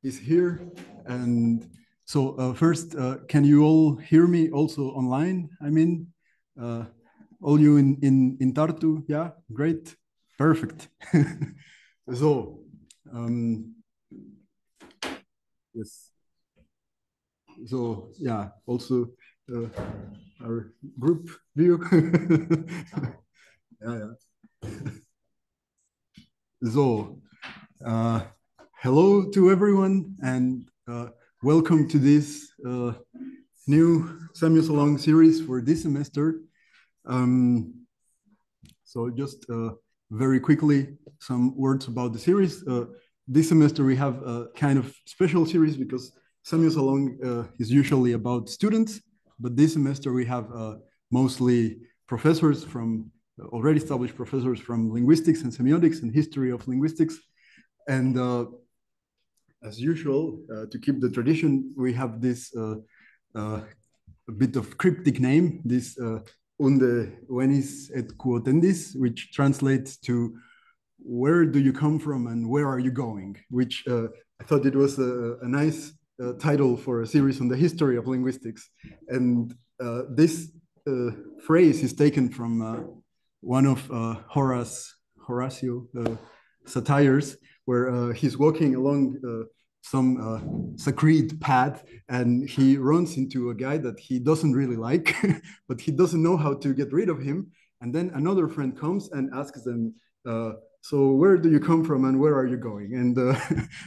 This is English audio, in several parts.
is here. And so first, can you all hear me also online? I mean, all you in Tartu? Yeah, great, perfect. So, yes. So yeah, also our group view. Yeah, yeah. So, uh, hello to everyone, and welcome to this new Semiosalong series for this semester. So just very quickly, some words about the series. This semester we have a kind of special series because Semiosalong is usually about students, but this semester we have mostly professors from already established professors from linguistics and semiotics and history of linguistics. And as usual, to keep the tradition, we have this a bit of cryptic name, this unde venis et quotendis, which translates to where do you come from and where are you going, which I thought it was a nice title for a series on the history of linguistics. And this phrase is taken from one of Horatio satires, where he's walking along some sacred path and he runs into a guy that he doesn't really like, but he doesn't know how to get rid of him. And then another friend comes and asks them, so where do you come from and where are you going? And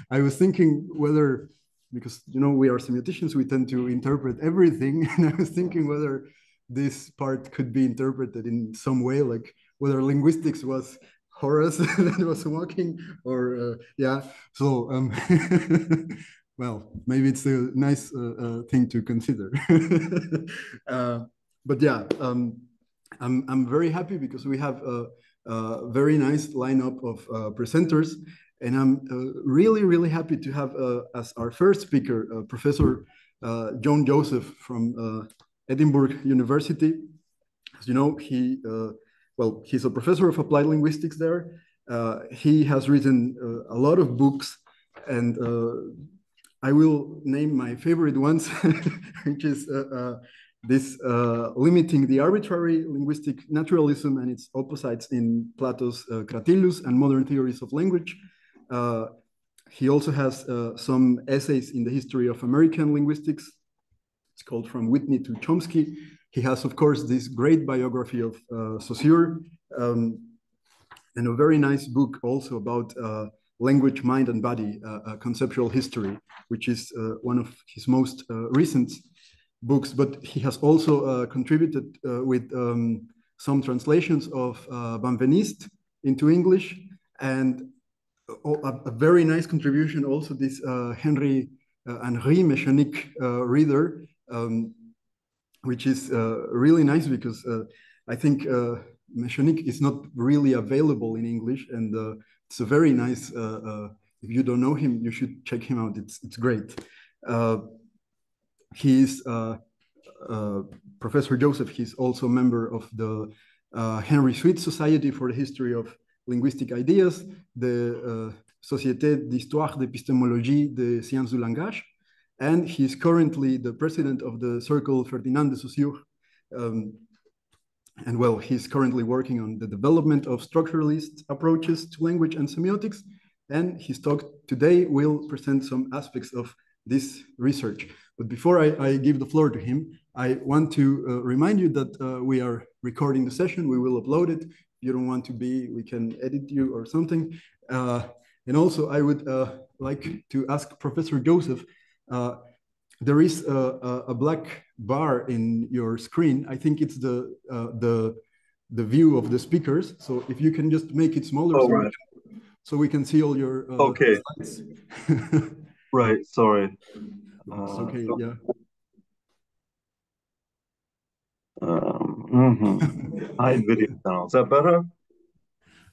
I was thinking whether, because we are semioticians, we tend to interpret everything, and I was thinking whether this part could be interpreted in some way, like whether linguistics was Horace that was walking, or yeah. So well, maybe it's a nice thing to consider. But yeah, I'm very happy because we have very nice lineup of presenters. And I'm really happy to have as our first speaker, Professor John Joseph from Edinburgh University. As you know, he's a professor of applied linguistics there. He has written a lot of books, and I will name my favorite ones, which is this limiting the arbitrary linguistic naturalism and its opposites in Plato's Cratylus and modern theories of language. He also has some essays in the history of American linguistics. It's called From Whitney to Chomsky. He has, of course, this great biography of Saussure, and a very nice book also about language, mind, and body, conceptual history, which is one of his most recent books. But he has also contributed with some translations of Benveniste into English, and a very nice contribution also this Henri Mechanic reader, which is really nice because I think Mechanic is not really available in English, and it's a very nice. If you don't know him, you should check him out. It's great. He's Professor Joseph. He's also a member of the Henry Sweet Society for the History of Linguistic Ideas, the Société d'Histoire d'Épistémologie des Sciences du Langage, and he's currently the president of the Cercle Ferdinand de Saussure. And well, he's currently working on the development of structuralist approaches to language and semiotics. And his talk today will present some aspects of this research. But before I give the floor to him, I want to remind you that we are recording the session. We will upload it. If you don't want to be, we can edit you or something. And also, I would like to ask Professor Joseph, there is a black bar in your screen. I think it's the view of the speakers. So if you can just make it smaller, so we can see all your slides. Right, sorry. It's okay, yeah. Hide video channel. Is that better?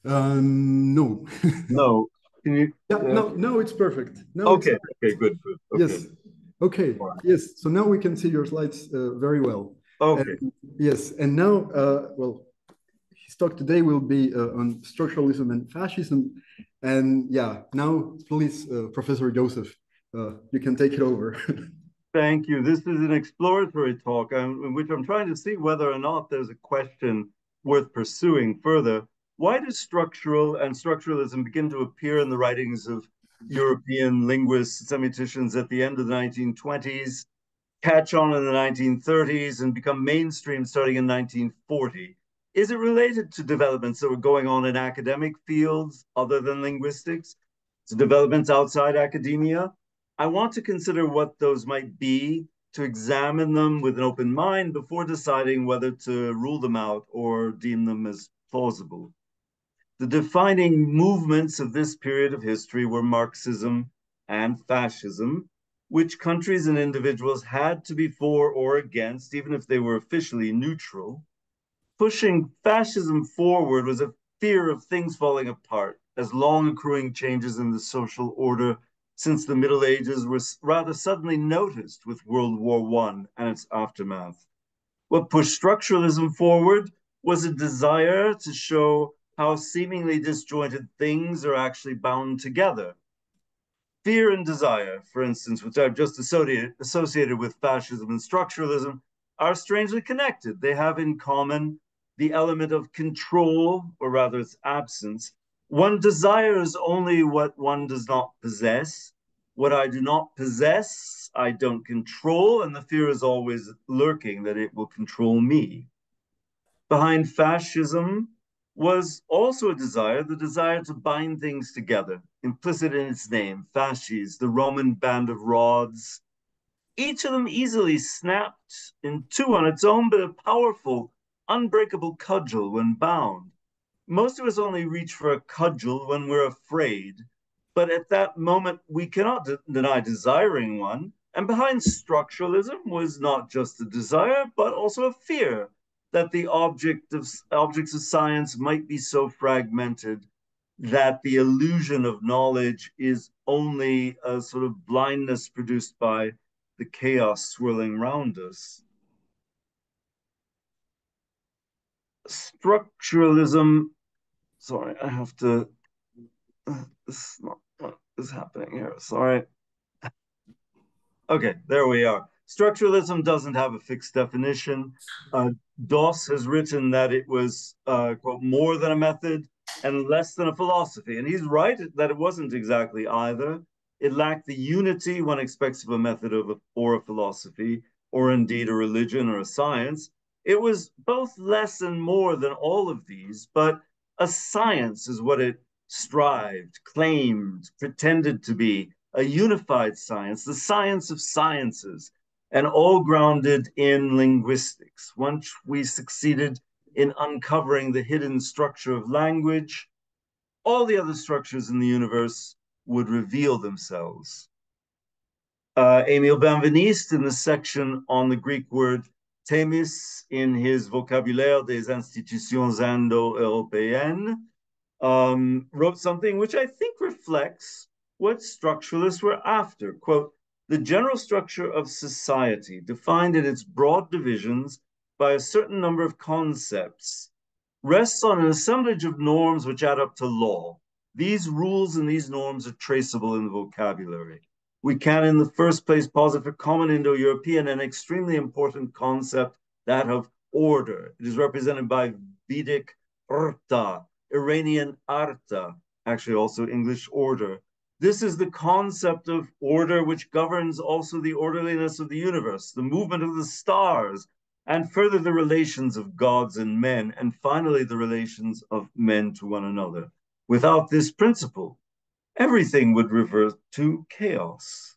No. No. Can you? Yeah, no, it's perfect. No, okay, okay, good. Okay. Yes. Okay. Right. Yes. So now we can see your slides very well. Okay. Yes. And now, well, his talk today will be on structuralism and fascism. And yeah, now please, Professor Joseph, you can take it over. Thank you. This is an exploratory talk in which I'm trying to see whether or not there's a question worth pursuing further. Why do structural and structuralism begin to appear in the writings of European linguists, semioticians at the end of the 1920s, catch on in the 1930s, and become mainstream starting in 1940? Is it related to developments that were going on in academic fields other than linguistics, to developments outside academia? I want to consider what those might be, to examine them with an open mind before deciding whether to rule them out or deem them as plausible. The defining movements of this period of history were Marxism and fascism, which countries and individuals had to be for or against, even if they were officially neutral. Pushing fascism forward was a fear of things falling apart, as long accruing changes in the social order since the Middle Ages were rather suddenly noticed with World War I and its aftermath. What pushed structuralism forward was a desire to show how seemingly disjointed things are actually bound together. Fear and desire, for instance, which I've just associated with fascism and structuralism, are strangely connected. They have in common the element of control, or rather its absence. One desires only what one does not possess. What I do not possess, I don't control, and the fear is always lurking that it will control me. Behind fascism was also a desire, the desire to bind things together, implicit in its name, fasces, the Roman band of rods. Each of them easily snapped in two on its own, but a powerful, unbreakable cudgel when bound. Most of us only reach for a cudgel when we're afraid, but at that moment we cannot deny desiring one. And behind structuralism was not just a desire, but also a fear that the objects of science might be so fragmented that the illusion of knowledge is only a sort of blindness produced by the chaos swirling around us. Structuralism, sorry, I have to, this is not what is happening here, sorry. Okay, there we are. Structuralism doesn't have a fixed definition. Doss has written that it was, quote, more than a method and less than a philosophy. And he's right that it wasn't exactly either. It lacked the unity one expects of a method or a philosophy, or indeed a religion or a science. It was both less and more than all of these, but a science is what it strived, claimed, pretended to be, a unified science, the science of sciences, and all grounded in linguistics. Once we succeeded in uncovering the hidden structure of language, all the other structures in the universe would reveal themselves. Émile Benveniste, in the section on the Greek word thémis in his Vocabulaire des institutions indo-européennes, wrote something which I think reflects what structuralists were after. Quote, the general structure of society, defined in its broad divisions by a certain number of concepts, rests on an assemblage of norms which add up to law. These rules and these norms are traceable in the vocabulary. We can, in the first place, posit for common Indo-European an extremely important concept, that of order. It is represented by Vedic rta, Iranian arta, actually also English order. This is the concept of order which governs also the orderliness of the universe, the movement of the stars, and further the relations of gods and men, and finally the relations of men to one another. Without this principle, everything would revert to chaos.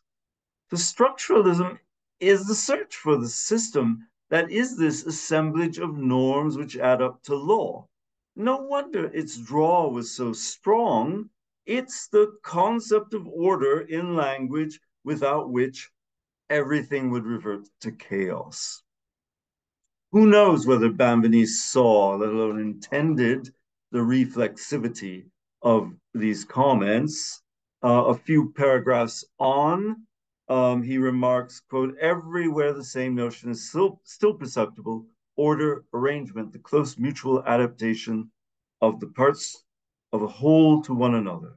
The structuralism is the search for the system that is this assemblage of norms which add up to law. No wonder its draw was so strong. It's the concept of order in language without which everything would revert to chaos. Who knows whether Benveniste saw, let alone intended, the reflexivity of these comments. A few paragraphs on, he remarks, quote, everywhere the same notion is still perceptible, order, arrangement, the close mutual adaptation of the parts of a whole to one another.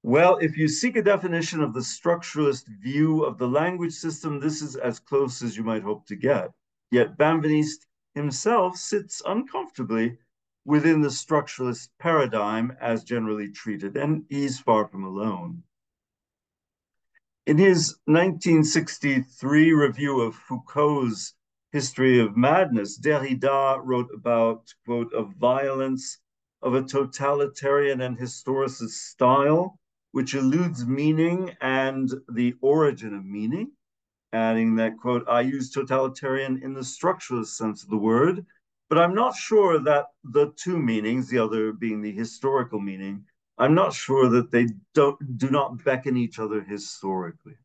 Well, if you seek a definition of the structuralist view of the language system, this is as close as you might hope to get. Yet Benveniste himself sits uncomfortably within the structuralist paradigm as generally treated, and he's far from alone. In his 1963 review of Foucault's History of Madness, Derrida wrote about, quote, a violence of a totalitarian and historicist style, which eludes meaning and the origin of meaning, adding that, quote, I use totalitarian in the structuralist sense of the word, but I'm not sure that the two meanings, the other being the historical meaning, I'm not sure that they do not beckon each other historically.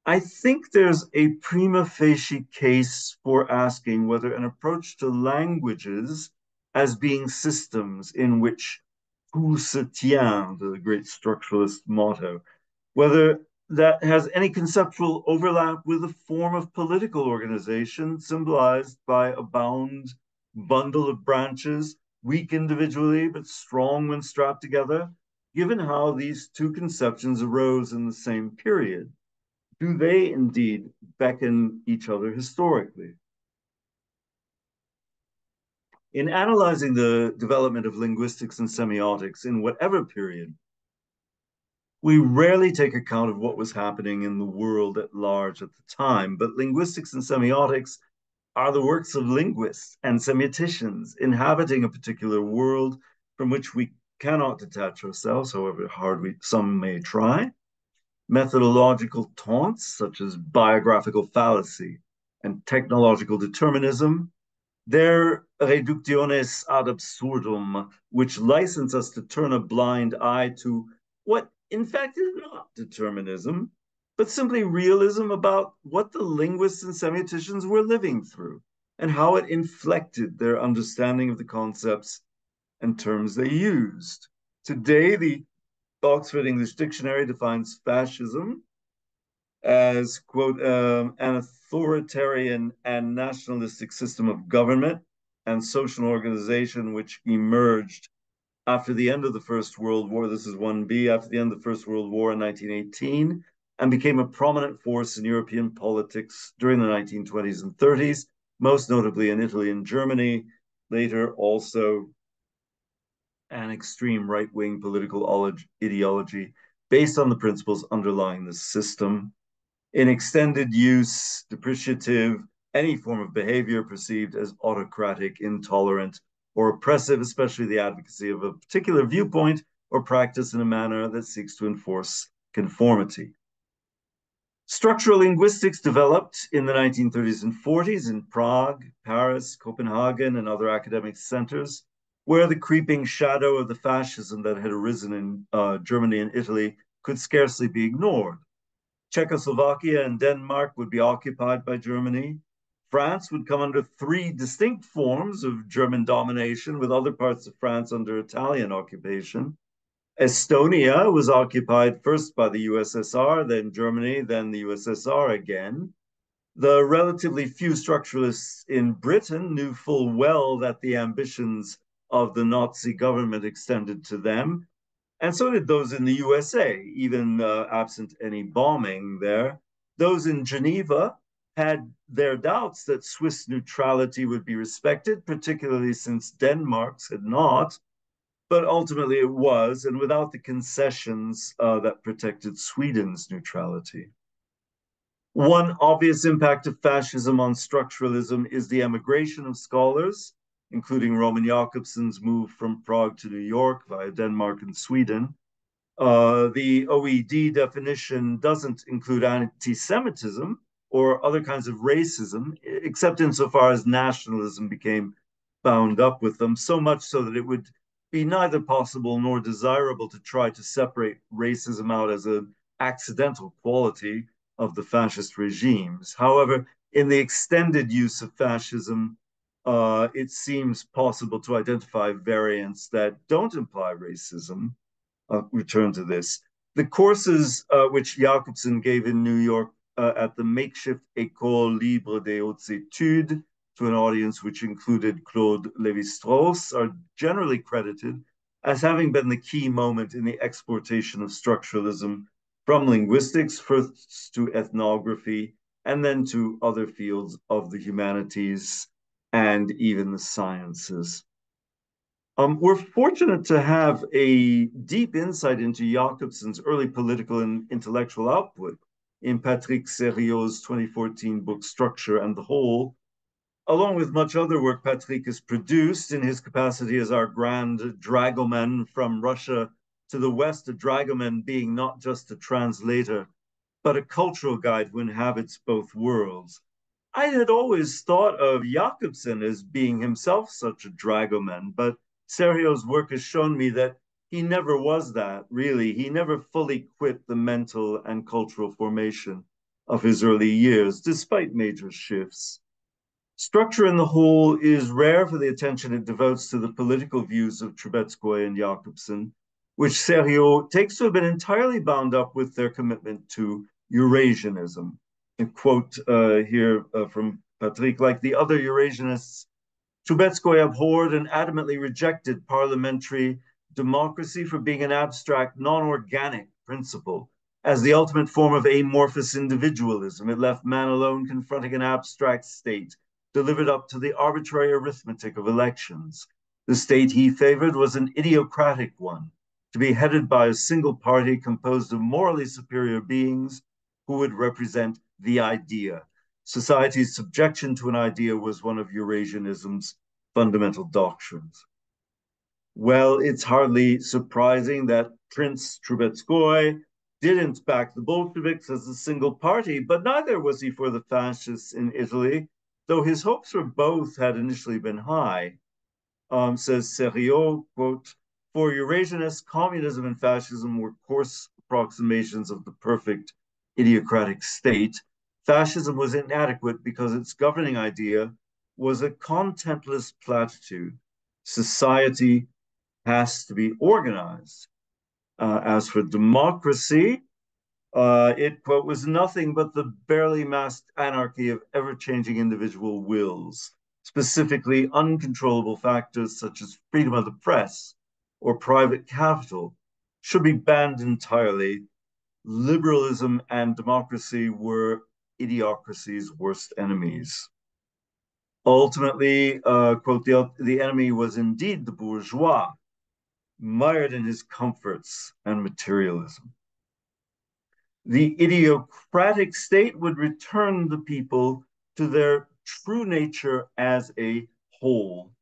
I think there's a prima facie case for asking whether an approach to languages as being systems in which tout se tient, the great structuralist motto, whether that has any conceptual overlap with a form of political organization symbolized by a bound bundle of branches, weak individually but strong when strapped together, given how these two conceptions arose in the same period. Do they indeed beckon each other historically? In analyzing the development of linguistics and semiotics in whatever period, we rarely take account of what was happening in the world at large at the time, but linguistics and semiotics are the works of linguists and semioticians inhabiting a particular world from which we cannot detach ourselves, however hard some may try. Methodological taunts, such as biographical fallacy and technological determinism, their reductiones ad absurdum, which license us to turn a blind eye to what in fact is not determinism, but simply realism about what the linguists and semioticians were living through and how it inflected their understanding of the concepts and terms they used. Today, the Oxford English Dictionary defines fascism as, quote, an authoritarian and nationalistic system of government and social organization which emerged after the end of the First World War. This is 1B, after the end of the First World War in 1918, and became a prominent force in European politics during the 1920s and 30s, most notably in Italy and Germany, later also an extreme right-wing political ideology based on the principles underlying the system. In extended use, depreciative, any form of behavior perceived as autocratic, intolerant, or oppressive, especially the advocacy of a particular viewpoint or practice in a manner that seeks to enforce conformity. Structural linguistics developed in the 1930s and 40s in Prague, Paris, Copenhagen, and other academic centers, where the creeping shadow of the fascism that had arisen in Germany and Italy could scarcely be ignored. Czechoslovakia and Denmark would be occupied by Germany. France would come under three distinct forms of German domination, with other parts of France under Italian occupation. Estonia was occupied first by the USSR, then Germany, then the USSR again. The relatively few structuralists in Britain knew full well that the ambitions of the Nazi government extended to them, and so did those in the USA, even absent any bombing there. Those in Geneva had their doubts that Swiss neutrality would be respected, particularly since Denmark's had not, but ultimately it was, and without the concessions that protected Sweden's neutrality. One obvious impact of fascism on structuralism is the emigration of scholars, including Roman Jakobson's move from Prague to New York via Denmark and Sweden. The OED definition doesn't include anti-Semitism or other kinds of racism, except insofar as nationalism became bound up with them, so much so that it would be neither possible nor desirable to try to separate racism out as an accidental quality of the fascist regimes. However, in the extended use of fascism, it seems possible to identify variants that don't imply racism. I'll return to this. The courses which Jakobson gave in New York at the makeshift École Libre des Hautes Études to an audience which included Claude Lévi-Strauss are generally credited as having been the key moment in the exportation of structuralism from linguistics first to ethnography and then to other fields of the humanities and even the sciences. We're fortunate to have a deep insight into Jakobson's early political and intellectual output in Patrick Sério's 2014 book Structure and the Whole, along with much other work Patrick has produced in his capacity as our grand dragoman from Russia to the West, a dragoman being not just a translator, but a cultural guide who inhabits both worlds. I had always thought of Jakobson as being himself such a dragoman, but Serio's work has shown me that he never was that, really. He never fully quit the mental and cultural formation of his early years, despite major shifts. Structure in the Whole is rare for the attention it devotes to the political views of Trubetskoy and Jakobson, which Serio takes to have been entirely bound up with their commitment to Eurasianism. And quote here from Patrick, like the other Eurasianists, Trubetskoy abhorred and adamantly rejected parliamentary democracy for being an abstract, non-organic principle. As the ultimate form of amorphous individualism, it left man alone confronting an abstract state, delivered up to the arbitrary arithmetic of elections. The state he favored was an idiocratic one, to be headed by a single party composed of morally superior beings who would represent the idea. Society's subjection to an idea was one of Eurasianism's fundamental doctrines. Well, it's hardly surprising that Prince Trubetskoy didn't back the Bolsheviks as a single party, but neither was he for the fascists in Italy, though his hopes for both had initially been high. Says Serio, quote, for Eurasianists, communism and fascism were coarse approximations of the perfect idiocratic state. Fascism was inadequate because its governing idea was a contentless platitude. Society has to be organized. As for democracy, it, quote, was nothing but the barely masked anarchy of ever-changing individual wills, specifically uncontrollable factors such as freedom of the press or private capital should be banned entirely. Liberalism and democracy were idiocracy's worst enemies. Ultimately, quote, the enemy was indeed the bourgeois, mired in his comforts and materialism. The idiocratic state would return the people to their true nature as a whole,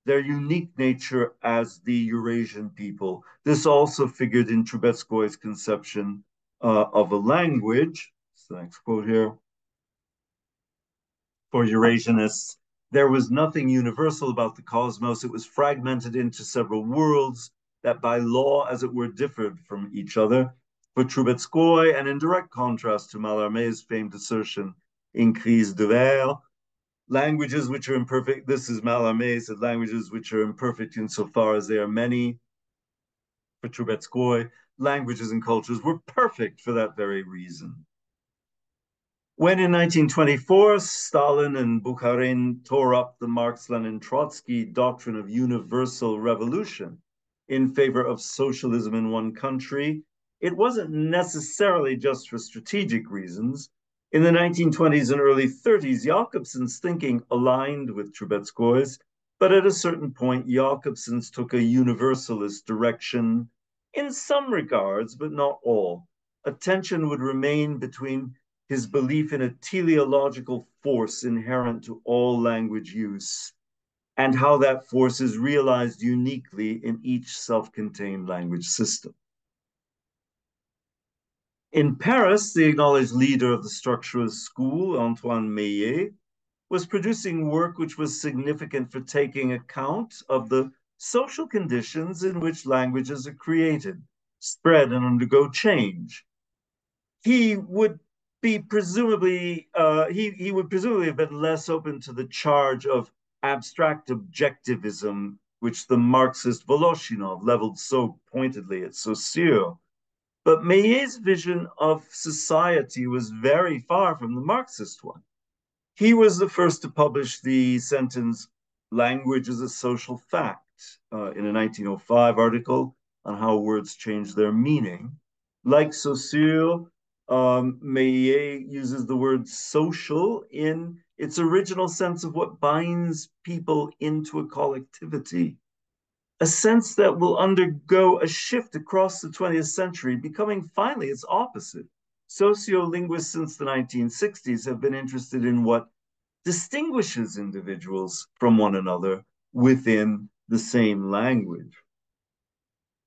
their unique nature as the Eurasian people. This also figured in Trubetskoy's conception of a language. That's the next quote here. For Eurasianists, there was nothing universal about the cosmos. It was fragmented into several worlds that by law, as it were, differed from each other. For Trubetskoy, and in direct contrast to Mallarmé's famed assertion in Crise de Verre, languages which are imperfect, this is Mallarmé said, languages which are imperfect insofar as they are many. For Trubetskoy, languages and cultures were perfect for that very reason. When in 1924, Stalin and Bukharin tore up the Marx-Lenin-Trotsky doctrine of universal revolution in favor of socialism in one country, it wasn't necessarily just for strategic reasons. In the 1920s and early 30s, Jakobson's thinking aligned with Trubetskoy's, but at a certain point, Jakobson's took a universalist direction in some regards, but not all. A tension would remain between his belief in a teleological force inherent to all language use, and how that force is realized uniquely in each self-contained language system. In Paris, the acknowledged leader of the structuralist school, Antoine Meillet, was producing work which was significant for taking account of the social conditions in which languages are created, spread, and undergo change. He would be presumably he would presumably have been less open to the charge of abstract objectivism, which the Marxist Voloshinov leveled so pointedly at Saussure. But Meillet's vision of society was very far from the Marxist one. He was the first to publish the sentence, language is a social fact. in a 1905 article on how words change their meaning. Like Saussure, Meillet uses the word social in its original sense of what binds people into a collectivity, a sense that will undergo a shift across the 20th century, becoming finally its opposite. Sociolinguists since the 1960s have been interested in what distinguishes individuals from one another within the same language.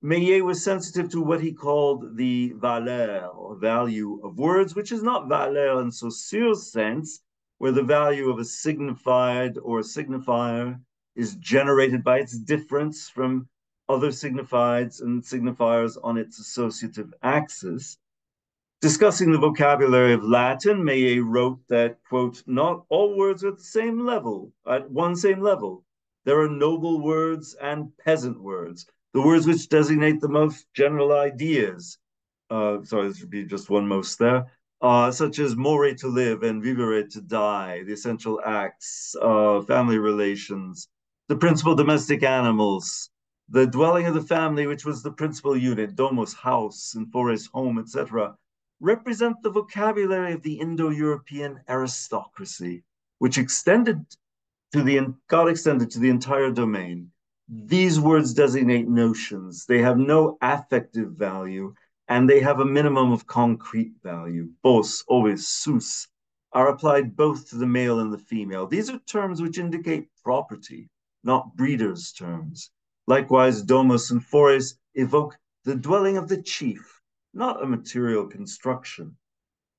Meillet was sensitive to what he called the valeur, or value of words, which is not valeur in Saussure's sense, where the value of a signified or a signifier is generated by its difference from other signifieds and signifiers on its associative axis. Discussing the vocabulary of Latin, Meillet wrote that, quote, not all words are at the same level, at one same level. There are noble words and peasant words, the words which designate the most general ideas. Sorry, this should be just one most there. Such as more to live and vivere to die, the essential acts, family relations, the principal domestic animals, the dwelling of the family, which was the principal unit, domus, house, and fores, home, etc., represent the vocabulary of the Indo-European aristocracy, which got extended to the entire domain. These words designate notions. They have no affective value, and they have a minimum of concrete value. Vos, ovis, sus are applied both to the male and the female. These are terms which indicate property, not breeders' terms. Likewise, domus and fores evoke the dwelling of the chief, not a material construction.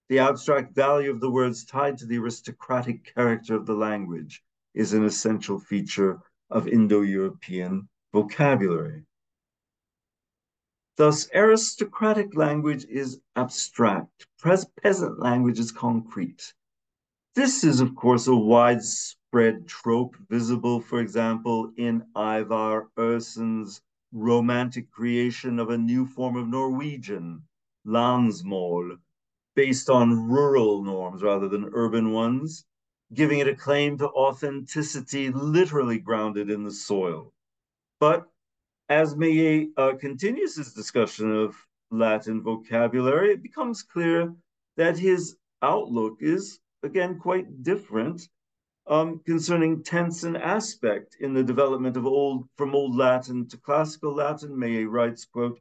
The abstract value of the words tied to the aristocratic character of the language is an essential feature of Indo-European vocabulary. Thus, aristocratic language is abstract. Peasant language is concrete. This is, of course, a widespread trope visible, for example, in Ivar Ersen's romantic creation of a new form of Norwegian, landsmål, based on rural norms rather than urban ones, giving it a claim to authenticity literally grounded in the soil. But as Meillet continues his discussion of Latin vocabulary, it becomes clear that his outlook is, again, quite different concerning tense and aspect in the development of from Old Latin to Classical Latin. Meillet writes, quote,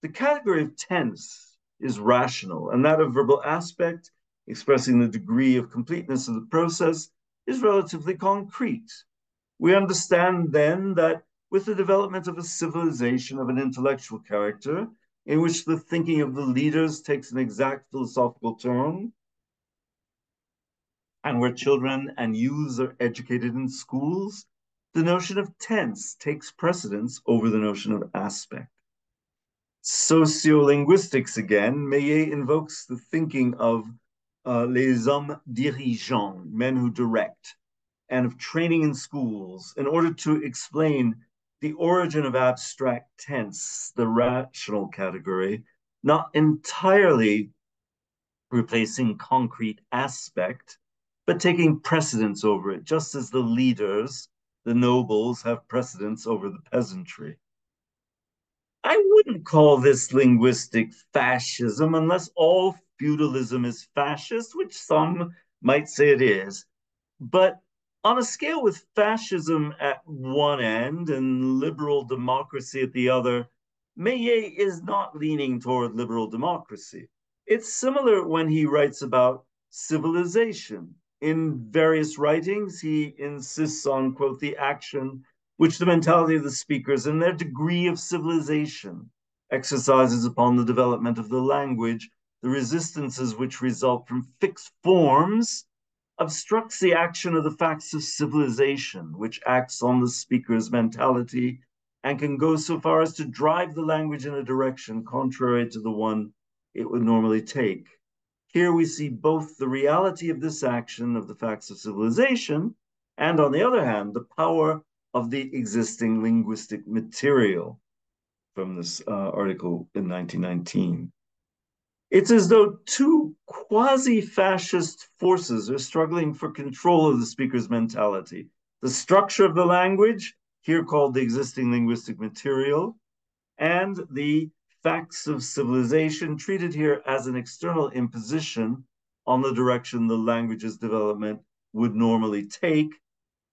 the category of tense is rational, and that of verbal aspect, expressing the degree of completeness of the process, is relatively concrete. We understand then that with the development of a civilization of an intellectual character, in which the thinking of the leaders takes an exact philosophical turn, and where children and youths are educated in schools, the notion of tense takes precedence over the notion of aspect. Sociolinguistics again, Meillet invokes the thinking of les hommes dirigeants, men who direct, and of training in schools in order to explain the origin of abstract tense, the rational category, not entirely replacing concrete aspect, but taking precedence over it, just as the leaders, the nobles, have precedence over the peasantry. I wouldn't call this linguistic fascism unless all feudalism is fascist, which some might say it is. But on a scale with fascism at one end and liberal democracy at the other, Meillet is not leaning toward liberal democracy. It's similar when he writes about civilization. In various writings, he insists on, quote, the action which the mentality of the speakers and their degree of civilization exercises upon the development of the language, the resistances which result from fixed forms obstructs the action of the facts of civilization, which acts on the speaker's mentality and can go so far as to drive the language in a direction contrary to the one it would normally take. Here we see both the reality of this action of the facts of civilization, and on the other hand, the power of the existing linguistic material from this article in 1919. It's as though two quasi-fascist forces are struggling for control of the speaker's mentality. The structure of the language, here called the existing linguistic material, and the facts of civilization, treated here as an external imposition on the direction the language's development would normally take.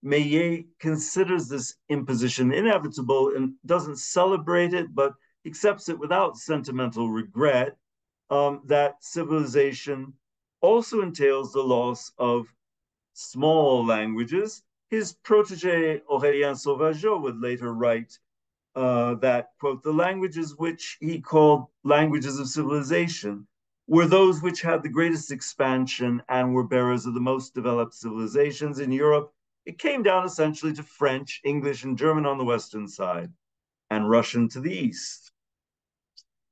Meillet considers this imposition inevitable and doesn't celebrate it, but accepts it without sentimental regret, that civilization also entails the loss of small languages. His protege, Aurélien Sauvageot, would later write that, quote, the languages which he called languages of civilization were those which had the greatest expansion and were bearers of the most developed civilizations in Europe. It came down essentially to French, English, and German on the western side, and Russian to the east.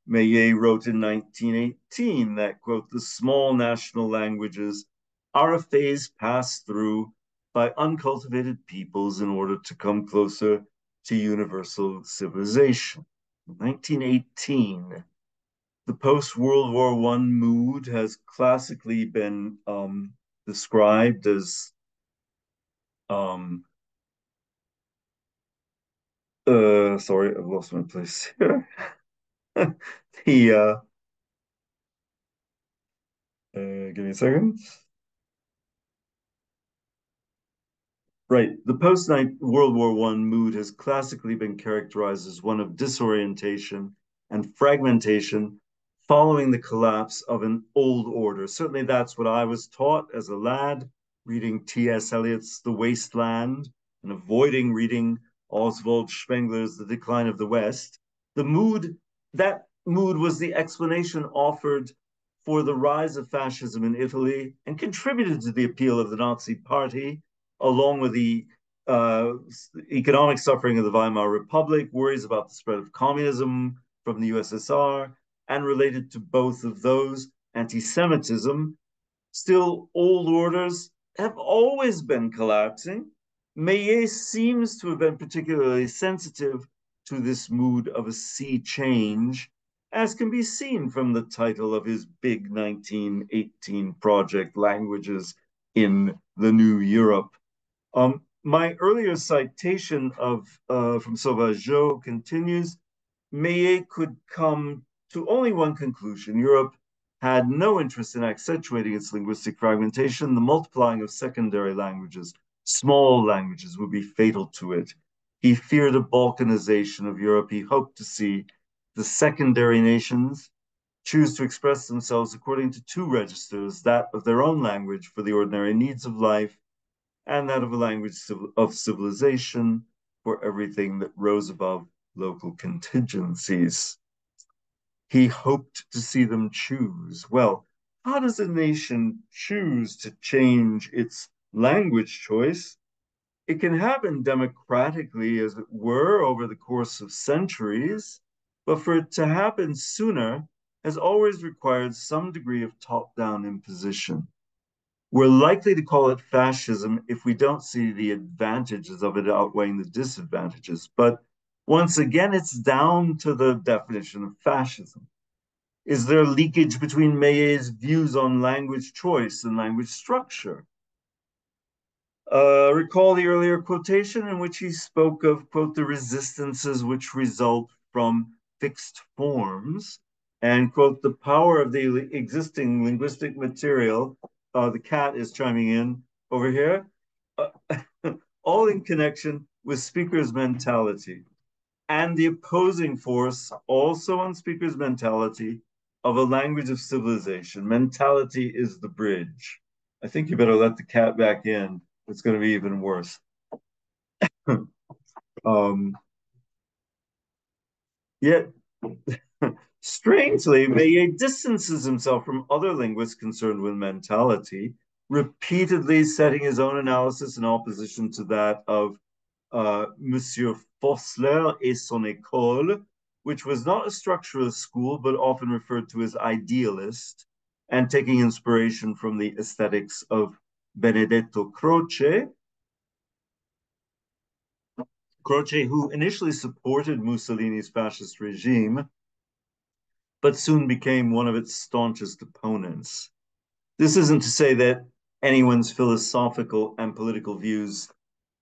Meillet wrote in 1918 that, quote, the small national languages are a phase passed through by uncultivated peoples in order to come closer to universal civilization. 1918, the post-World War I mood has classically been described as sorry, I've lost my place here. Give me a second. Right. The post-World War I mood has classically been characterized as one of disorientation and fragmentation following the collapse of an old order. Certainly that's what I was taught as a lad, reading T.S. Eliot's The Waste Land and avoiding reading Oswald Spengler's The Decline of the West. That mood was the explanation offered for the rise of fascism in Italy and contributed to the appeal of the Nazi Party, along with the economic suffering of the Weimar Republic, worries about the spread of communism from the USSR, and related to both of those, anti-Semitism. Still, old orders have always been collapsing. Meillet seems to have been particularly sensitive to this mood of a sea change, as can be seen from the title of his big 1918 project, Languages in the New Europe. My earlier citation of from Sauvageot continues, Meillet could come to only one conclusion. Europe had no interest in accentuating its linguistic fragmentation. The multiplying of secondary languages, small languages, would be fatal to it. He feared a balkanization of Europe. He hoped to see the secondary nations choose to express themselves according to two registers, that of their own language for the ordinary needs of life, and that of a language of civilization for everything that rose above local contingencies. He hoped to see them choose. Well, how does a nation choose to change its language choice? It can happen democratically, as it were, over the course of centuries, but for it to happen sooner has always required some degree of top-down imposition. We're likely to call it fascism if we don't see the advantages of it outweighing the disadvantages. But once again, it's down to the definition of fascism. Is there leakage between Meillet's views on language choice and language structure? Recall the earlier quotation in which he spoke of, quote, the resistances which result from fixed forms, and, quote, the power of the existing linguistic material. The cat is chiming in over here. All in connection with speaker's mentality, and the opposing force also on speaker's mentality of a language of civilization. Mentality is the bridge. I think you better let the cat back in. It's going to be even worse. Yet, strangely, Meillet distances himself from other linguists concerned with mentality, repeatedly setting his own analysis in opposition to that of Monsieur Fossler et son école, which was not a structuralist school, but often referred to as idealist, and taking inspiration from the aesthetics of Benedetto Croce. Croce, who initially supported Mussolini's fascist regime, but soon became one of its staunchest opponents. This isn't to say that anyone's philosophical and political views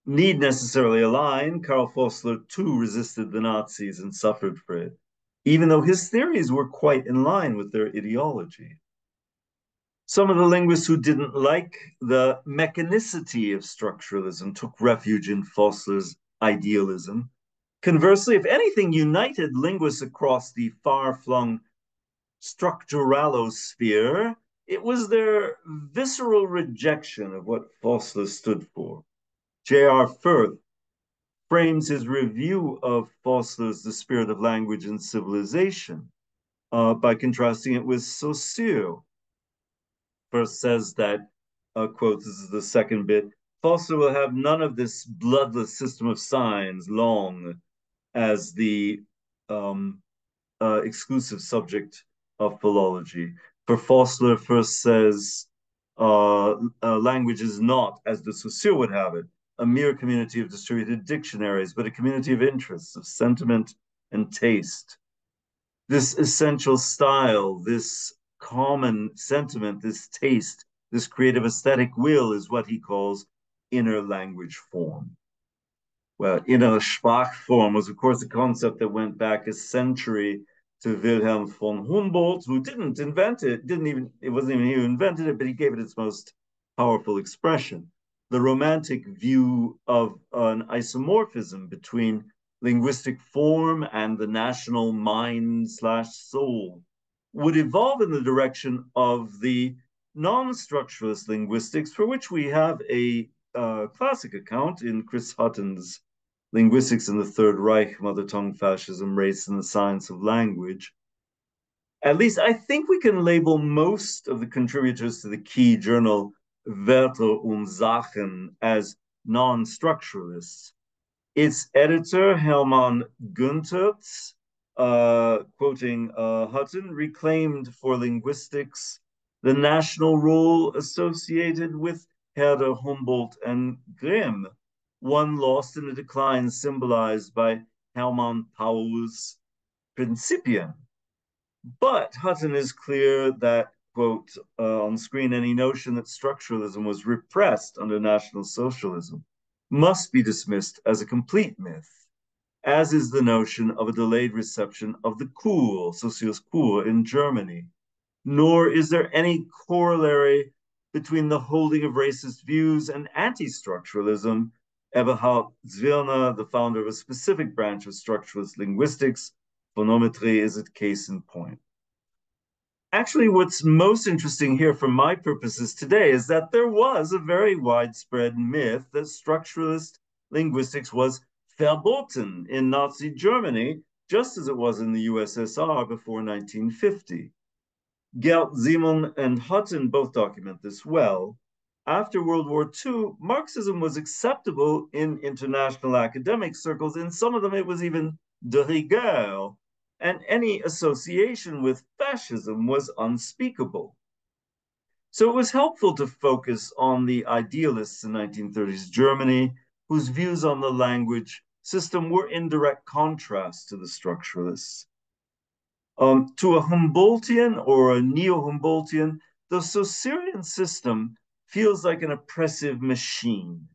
need necessarily align. Karl Fossler, too, resisted the Nazis and suffered for it, even though his theories were quite in line with their ideology. Some of the linguists who didn't like the mechanicity of structuralism took refuge in Fossler's idealism. Conversely, if anything united linguists across the far-flung structuralosphere, it was their visceral rejection of what Fossler stood for. J.R. Firth frames his review of Fossler's The Spirit of Language and Civilization by contrasting it with Saussure. First says that, quote, this is the second bit, Fossler will have none of this bloodless system of signs, long, as the exclusive subject of philology. For Fossler first says, language is not, as de Saussure would have it, a mere community of distributed dictionaries, but a community of interests, of sentiment and taste. This essential style, this common sentiment, this taste, this creative aesthetic will is what he calls inner language form. Well, inner Sprachform was, of course, a concept that went back a century to Wilhelm von Humboldt, who didn't invent it, it wasn't even he who invented it, but he gave it its most powerful expression. The romantic view of an isomorphism between linguistic form and the national mind/soul would evolve in the direction of the non-structuralist linguistics, for which we have a classic account in Chris Hutton's Linguistics in the Third Reich, Mother Tongue Fascism, Race and the Science of Language. At least I think we can label most of the contributors to the key journal Wörter und Sachen as non-structuralists. Its editor, Hermann Güntertz, quoting Hutton, reclaimed for linguistics the national role associated with Herder, Humboldt, and Grimm, one lost in the decline symbolized by Hermann Paul's Principien. But Hutton is clear that, quote, on screen, any notion that structuralism was repressed under National Socialism must be dismissed as a complete myth, as is the notion of a delayed reception of the Kur, Sozioskur, in Germany. Nor is there any corollary between the holding of racist views and anti-structuralism. Eberhard Zwirner, the founder of a specific branch of structuralist linguistics, phonometry, is a case in point. Actually, what's most interesting here for my purposes today is that there was a very widespread myth that structuralist linguistics was verboten in Nazi Germany, just as it was in the USSR before 1950. Gert, Simon, and Hutton both document this well. After World War II, Marxism was acceptable in international academic circles. In some of them, it was even de rigueur, and any association with fascism was unspeakable. So it was helpful to focus on the idealists in 1930s Germany, whose views on the language system were in direct contrast to the structuralists. To a Humboldtian or a neo-Humboldtian, the Saussurian system feels like an oppressive machine.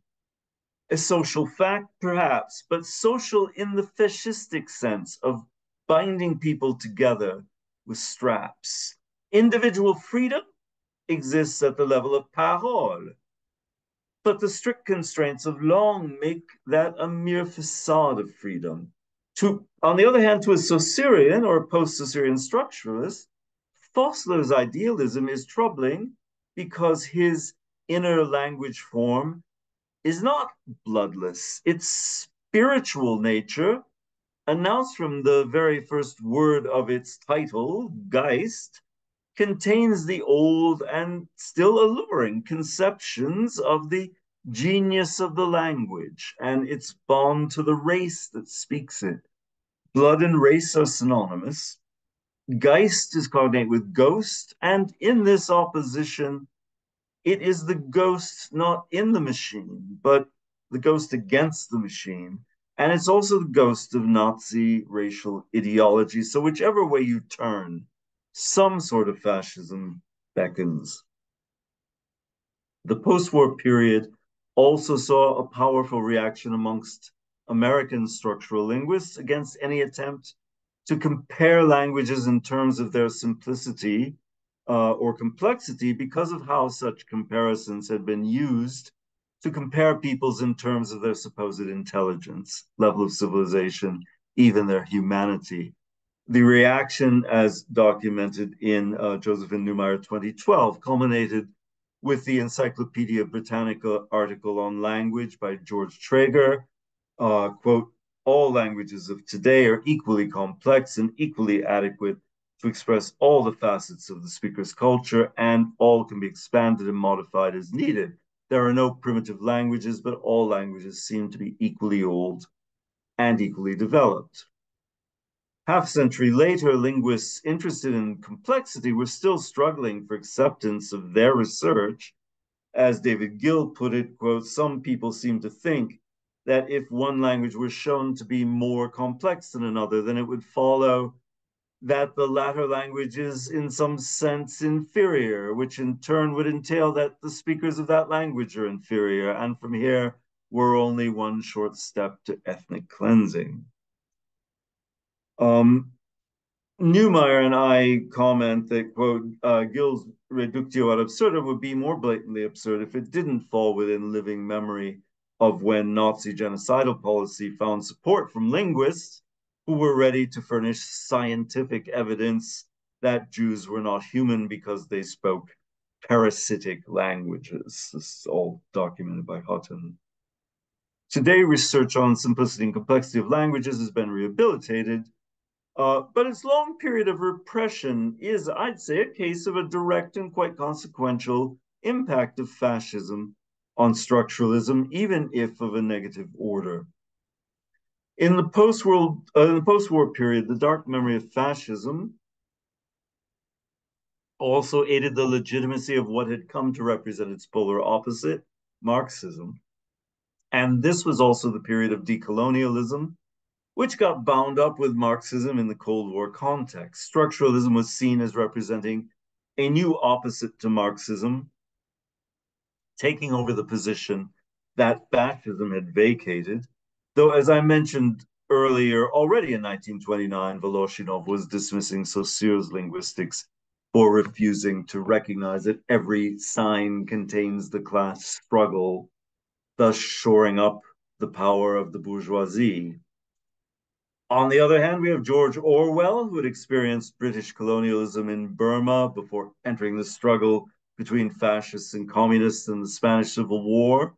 A social fact, perhaps, but social in the fascistic sense of binding people together with straps. Individual freedom exists at the level of parole, but the strict constraints of langue make that a mere facade of freedom. On the other hand, to a Saussurian or post-Saussurian structuralist, Fossler's idealism is troubling because his inner language form is not bloodless. Its spiritual nature, announced from the very first word of its title, Geist, contains the old and still alluring conceptions of the genius of the language and its bond to the race that speaks it. Blood and race are synonymous. Geist is cognate with ghost, and in this opposition, it is the ghost not in the machine, but the ghost against the machine. And it's also the ghost of Nazi racial ideology. So whichever way you turn, some sort of fascism beckons. The post-war period also saw a powerful reaction amongst American structural linguists against any attempt to compare languages in terms of their simplicity or complexity because of how such comparisons had been used to compare peoples in terms of their supposed intelligence, level of civilization, even their humanity. The reaction, as documented in Josephine Neumayer 2012, culminated with the Encyclopedia Britannica article on language by George Traeger, quote, all languages of today are equally complex and equally adequate to express all the facets of the speaker's culture, and all can be expanded and modified as needed. There are no primitive languages, but all languages seem to be equally old and equally developed. Half a century later, linguists interested in complexity were still struggling for acceptance of their research. As David Gill put it, quote, some people seem to think that if one language were shown to be more complex than another, then it would follow that the latter language is in some sense inferior, which in turn would entail that the speakers of that language are inferior. And from here, we're only one short step to ethnic cleansing. Neumayer and I comment that, quote, Gill's reductio ad absurdum would be more blatantly absurd if it didn't fall within living memory of when Nazi genocidal policy found support from linguists who were ready to furnish scientific evidence that Jews were not human because they spoke parasitic languages. This is all documented by Hutton. Today, research on simplicity and complexity of languages has been rehabilitated, but its long period of repression is, I'd say, a case of a direct and quite consequential impact of fascism on structuralism, even if of a negative order. In the post-war period, the dark memory of fascism also aided the legitimacy of what had come to represent its polar opposite, Marxism. And this was also the period of decolonialism, which got bound up with Marxism in the Cold War context. Structuralism was seen as representing a new opposite to Marxism, taking over the position that fascism had vacated. Though, as I mentioned earlier, already in 1929, Voloshinov was dismissing Saussure's linguistics for refusing to recognize that every sign contains the class struggle, thus shoring up the power of the bourgeoisie. On the other hand, we have George Orwell, who had experienced British colonialism in Burma before entering the struggle between fascists and communists in the Spanish Civil War,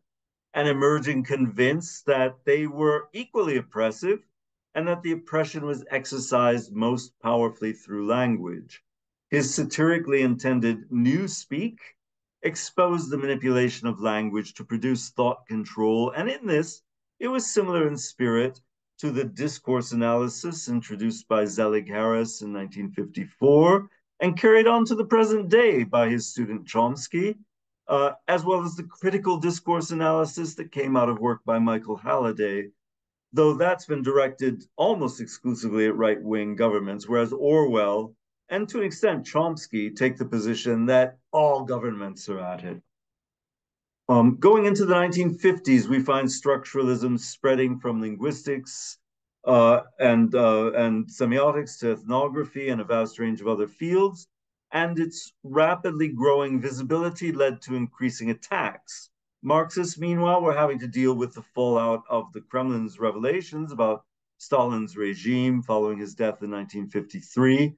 and emerging convinced that they were equally oppressive and that the oppression was exercised most powerfully through language. His satirically intended Newspeak exposed the manipulation of language to produce thought control, and in this, it was similar in spirit to the discourse analysis introduced by Zelig Harris in 1954 and carried on to the present day by his student Chomsky, as well as the critical discourse analysis that came out of work by Michael Halliday, though that's been directed almost exclusively at right-wing governments, whereas Orwell, and to an extent Chomsky, take the position that all governments are at it. Going into the 1950s, we find structuralism spreading from linguistics and semiotics to ethnography and a vast range of other fields, and its rapidly growing visibility led to increasing attacks. Marxists, meanwhile, were having to deal with the fallout of the Kremlin's revelations about Stalin's regime following his death in 1953.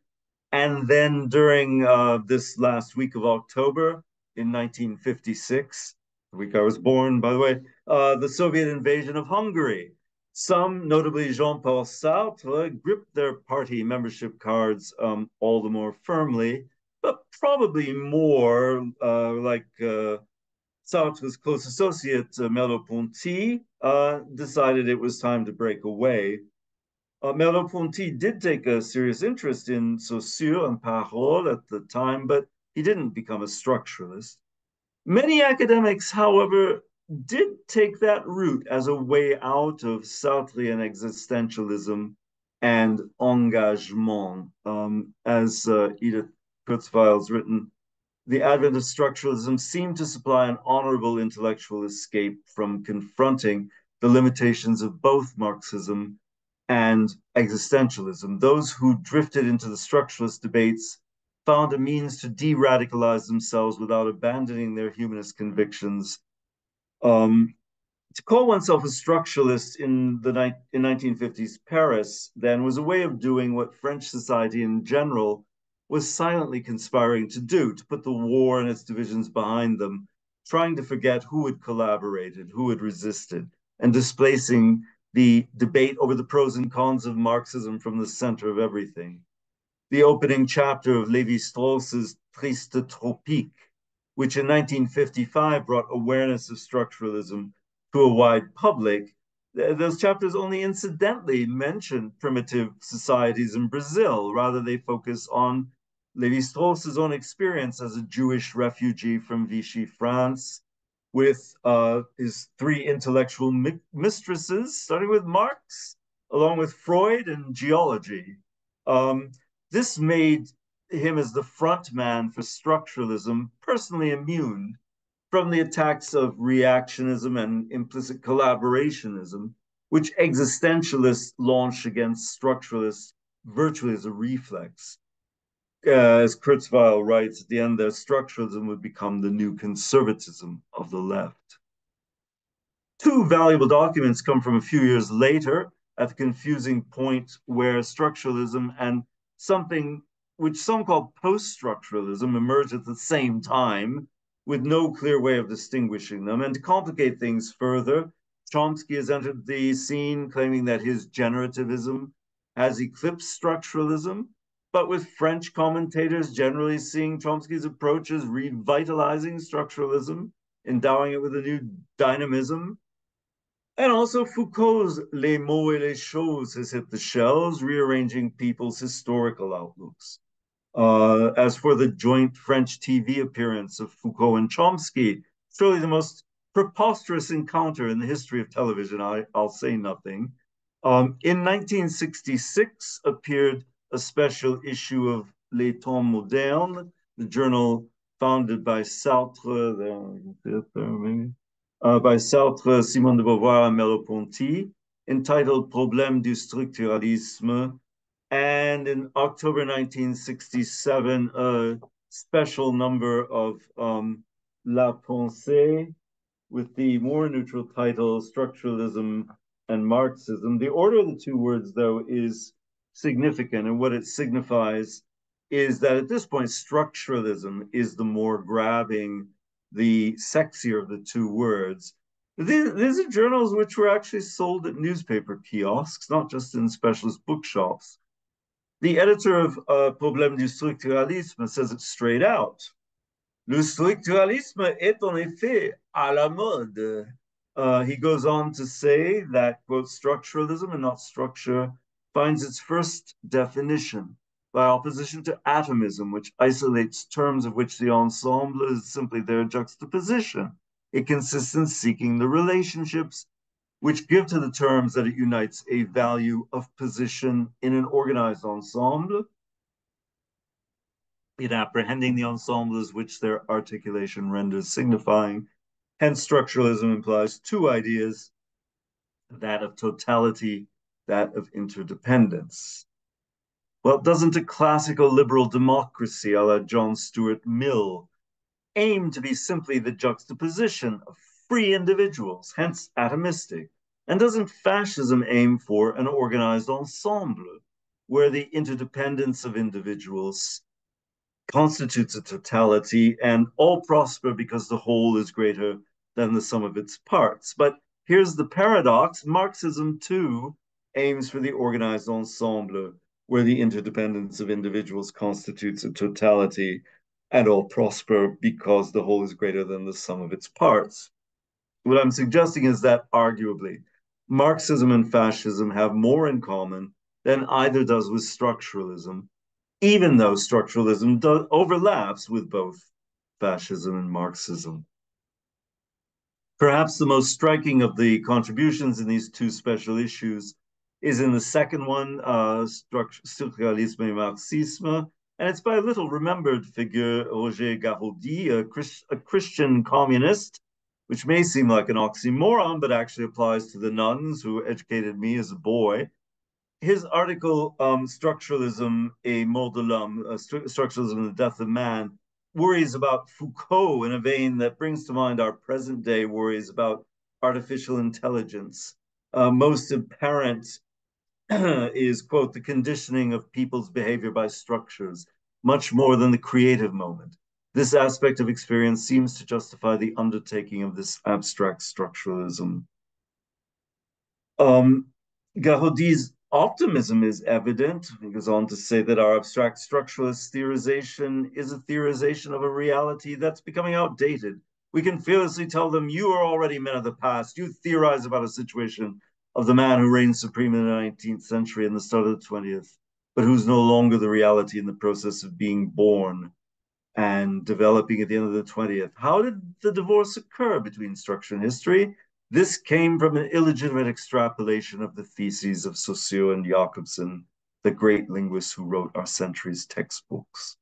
And then during this last week of October in 1956, the week I was born, by the way, the Soviet invasion of Hungary. Some, notably Jean-Paul Sartre, gripped their party membership cards all the more firmly, but probably more like Sartre's close associate, Merleau-Ponty, decided it was time to break away. Merleau-Ponty did take a serious interest in Saussure and Parole at the time, but he didn't become a structuralist. Many academics, however, did take that route as a way out of Sartrean existentialism and engagement, as Edith Kurzweil's written the advent of structuralism seemed to supply an honorable intellectual escape from confronting the limitations of both Marxism and existentialism. Those who drifted into the structuralist debates found a means to de-radicalize themselves without abandoning their humanist convictions. To call oneself a structuralist in 1950s Paris then was a way of doing what French society in general was silently conspiring to do, to put the war and its divisions behind them, trying to forget who had collaborated, who had resisted, and displacing the debate over the pros and cons of Marxism from the center of everything. The opening chapter of Lévi-Strauss's Triste Tropique, which in 1955 brought awareness of structuralism to a wide public, those chapters only incidentally mention primitive societies in Brazil. Rather, they focus on Lévi-Strauss's own experience as a Jewish refugee from Vichy France, with his three intellectual mistresses, starting with Marx, along with Freud and geology. This made him, as the front man for structuralism, personally immune from the attacks of reactionism and implicit collaborationism, which existentialists launched against structuralists virtually as a reflex. As Kurzweil writes at the end there, structuralism would become the new conservatism of the left. Two valuable documents come from a few years later at the confusing point where structuralism and something which some call post-structuralism emerge at the same time, with no clear way of distinguishing them. And to complicate things further, Chomsky has entered the scene claiming that his generativism has eclipsed structuralism, but with French commentators generally seeing Chomsky's approach as revitalizing structuralism, endowing it with a new dynamism. And also Foucault's Les mots et les choses has hit the shelves, rearranging people's historical outlooks. As for the joint French TV appearance of Foucault and Chomsky, it's really the most preposterous encounter in the history of television. I'll say nothing. In 1966 appeared a special issue of Les Temps Modernes, the journal founded by Sartre, by Sartre, Simone de Beauvoir, and Merleau-Ponty, entitled Problème du structuralisme. And in October 1967, a special number of La Pensée with the more neutral title Structuralism and Marxism. The order of the two words, though, is significant, and what it signifies is that at this point, structuralism is the more grabbing, the sexier of the two words. These are journals which were actually sold at newspaper kiosks, not just in specialist bookshops. The editor of Problème du structuralisme says it straight out. Le structuralisme est en effet à la mode. He goes on to say that, quote, structuralism and not structure finds its first definition by opposition to atomism, which isolates terms of which the ensemble is simply their juxtaposition. It consists in seeking the relationships which give to the terms that it unites a value of position in an organized ensemble, in apprehending the ensembles which their articulation renders signifying. Hence, structuralism implies two ideas, that of totality, that of interdependence. Well, doesn't a classical liberal democracy, a la John Stuart Mill, aim to be simply the juxtaposition of free individuals, hence atomistic? And doesn't fascism aim for an organized ensemble, where the interdependence of individuals constitutes a totality and all prosper because the whole is greater than the sum of its parts? But here's the paradox. Marxism, too, aims for the organized ensemble, where the interdependence of individuals constitutes a totality and all prosper because the whole is greater than the sum of its parts. What I'm suggesting is that, arguably, Marxism and fascism have more in common than either does with structuralism, even though structuralism overlaps with both fascism and Marxism. Perhaps the most striking of the contributions in these two special issues is in the second one, Structuralisme et Marxisme, And it's by a little remembered figure, Roger Garaudy, a Christian communist, which may seem like an oxymoron, but actually applies to the nuns who educated me as a boy. His article, Structuralism, a Mort de l'Homme, Structuralism and the Death of Man, worries about Foucault in a vein that brings to mind our present day worries about artificial intelligence. Most apparent is, quote, the conditioning of people's behavior by structures, much more than the creative moment. This aspect of experience seems to justify the undertaking of this abstract structuralism. Garaudy's optimism is evident. He goes on to say that our abstract structuralist theorization is a theorization of a reality that's becoming outdated. We can fearlessly tell them, you are already men of the past. You theorize about a situation of the man who reigned supreme in the 19th century and the start of the 20th, but who's no longer the reality in the process of being born and developing at the end of the 20th. How did the divorce occur between structure and history? This came from an illegitimate extrapolation of the theses of Saussure and Jacobson, the great linguists who wrote our century's textbooks.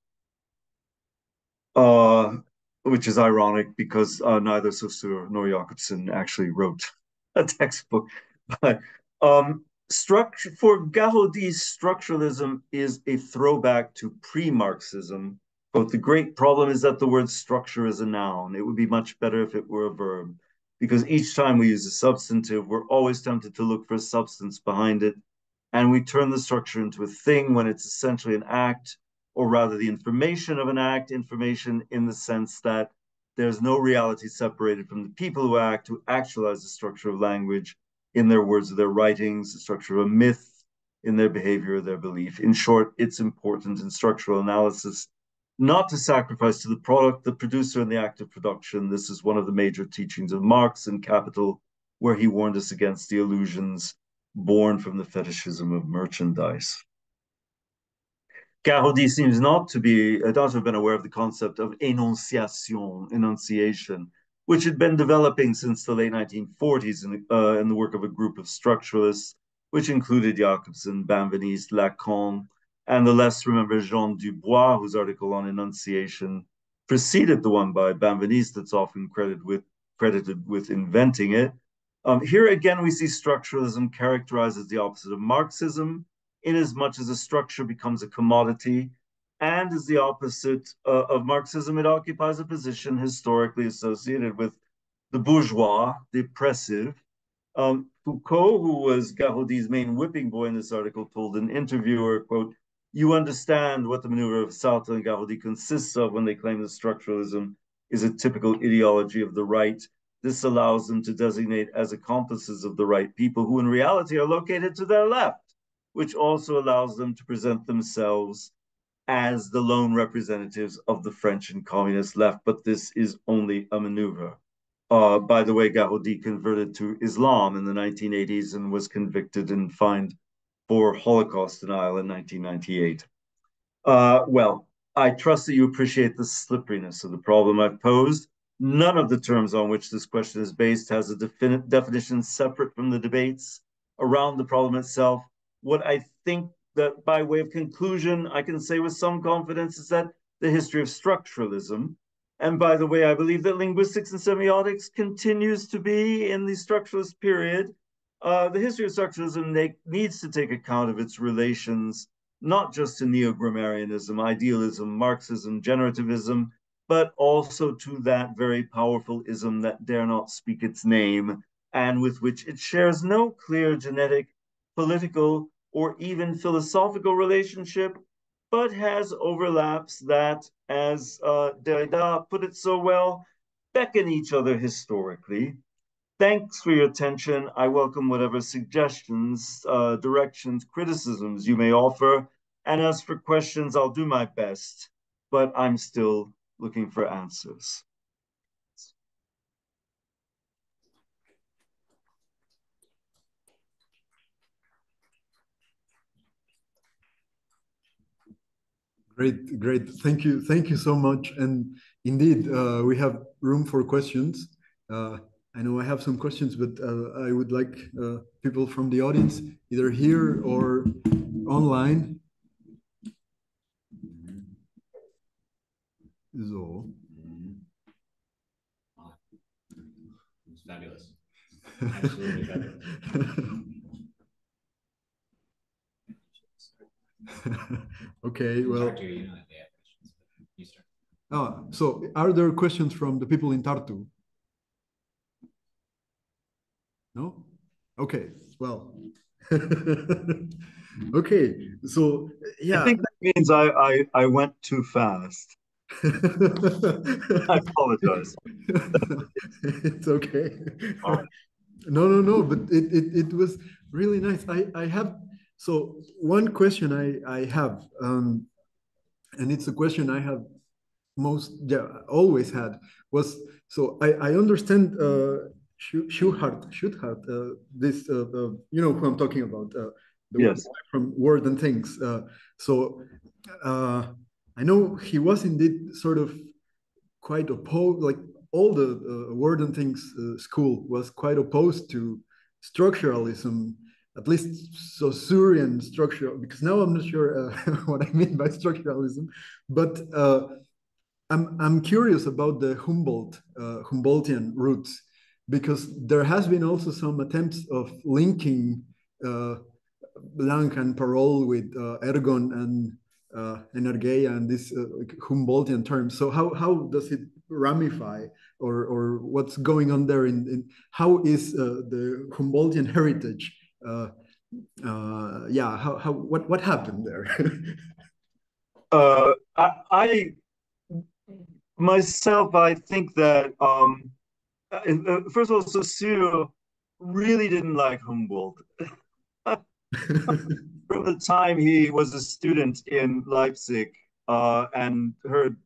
Which is ironic because neither Saussure nor Jacobson actually wrote a textbook. But for Garaudy, structuralism is a throwback to pre-Marxism. Quote, the great problem is that the word structure is a noun. It would be much better if it were a verb, because each time we use a substantive, we're always tempted to look for a substance behind it, and we turn the structure into a thing when it's essentially an act, or rather the information of an act, information in the sense that there's no reality separated from the people who act, who actualize the structure of language in their words or their writings, the structure of a myth in their behavior or their belief. In short, it's important in structural analysis not to sacrifice to the product, the producer, in the act of production. This is one of the major teachings of Marx in Capital, where he warned us against the illusions born from the fetishism of merchandise. Garaudy seems not to have been aware of the concept of enunciation, which had been developing since the late 1940s in the work of a group of structuralists, which included Jacobson, Benveniste, Lacan, and the less remembered Jean Dubois, whose article on enunciation preceded the one by Benveniste that's often credited with inventing it. Here again, we see structuralism characterized as the opposite of Marxism, inasmuch as a structure becomes a commodity, and as the opposite of Marxism, it occupies a position historically associated with the bourgeois, the oppressive. Foucault, who was Garaudy's main whipping boy in this article, told an interviewer, quote, you understand what the maneuver of Sartre and Garaudy consists of when they claim that structuralism is a typical ideology of the right. This allows them to designate as accomplices of the right people who in reality are located to their left, which also allows them to present themselves as the lone representatives of the French and communist left, but this is only a maneuver. By the way, Garaudy converted to Islam in the 1980s and was convicted and fined for Holocaust denial in 1998. Well, I trust that you appreciate the slipperiness of the problem I've posed. None of the terms on which this question is based has a definition separate from the debates around the problem itself. What I think that by way of conclusion, I can say with some confidence is that the history of structuralism, and by the way, I believe that linguistics and semiotics continues to be in the structuralist period. The history of structuralism needs to take account of its relations, not just to neo-grammarianism, idealism, Marxism, generativism, but also to that very powerful ism that dare not speak its name, and with which it shares no clear genetic, political, or even philosophical relationship, but has overlaps that, as Derrida put it so well, beckon each other historically. Thanks for your attention. I welcome whatever suggestions, directions, criticisms you may offer. And as for questions, I'll do my best, but I'm still looking for answers. Great, great. Thank you. Thank you so much. And indeed, we have room for questions. I know I have some questions, but I would like people from the audience, either here or online. So. It's fabulous. Absolutely fabulous. Okay, well. Tartu, you know, they have questions. You start. Oh, so are there questions from the people in Tartu? No? Okay, well. Okay, so yeah. I think that means I went too fast. I apologize. It's okay. All right. No, but it was really nice. I have, so one question I have, and it's a question I have always had, was, so I understand Schuchart, this, you know who I'm talking about, the Yes. from Word and Things. So uh, I know he was indeed sort of quite opposed, like all the Word and Things school was quite opposed to structuralism, at least Saussurian structural, because now I'm not sure what I mean by structuralism, but I'm curious about the Humboldtian roots, because there has been also some attempts of linking Blanc and Parole with ergon and energeia and this like Humboldtian terms. So how does it ramify, or what's going on there in how is the Humboldtian heritage? Yeah, how what happened there? I myself, I think that first of all, Saussure really didn't like Humboldt. From the time he was a student in Leipzig and heard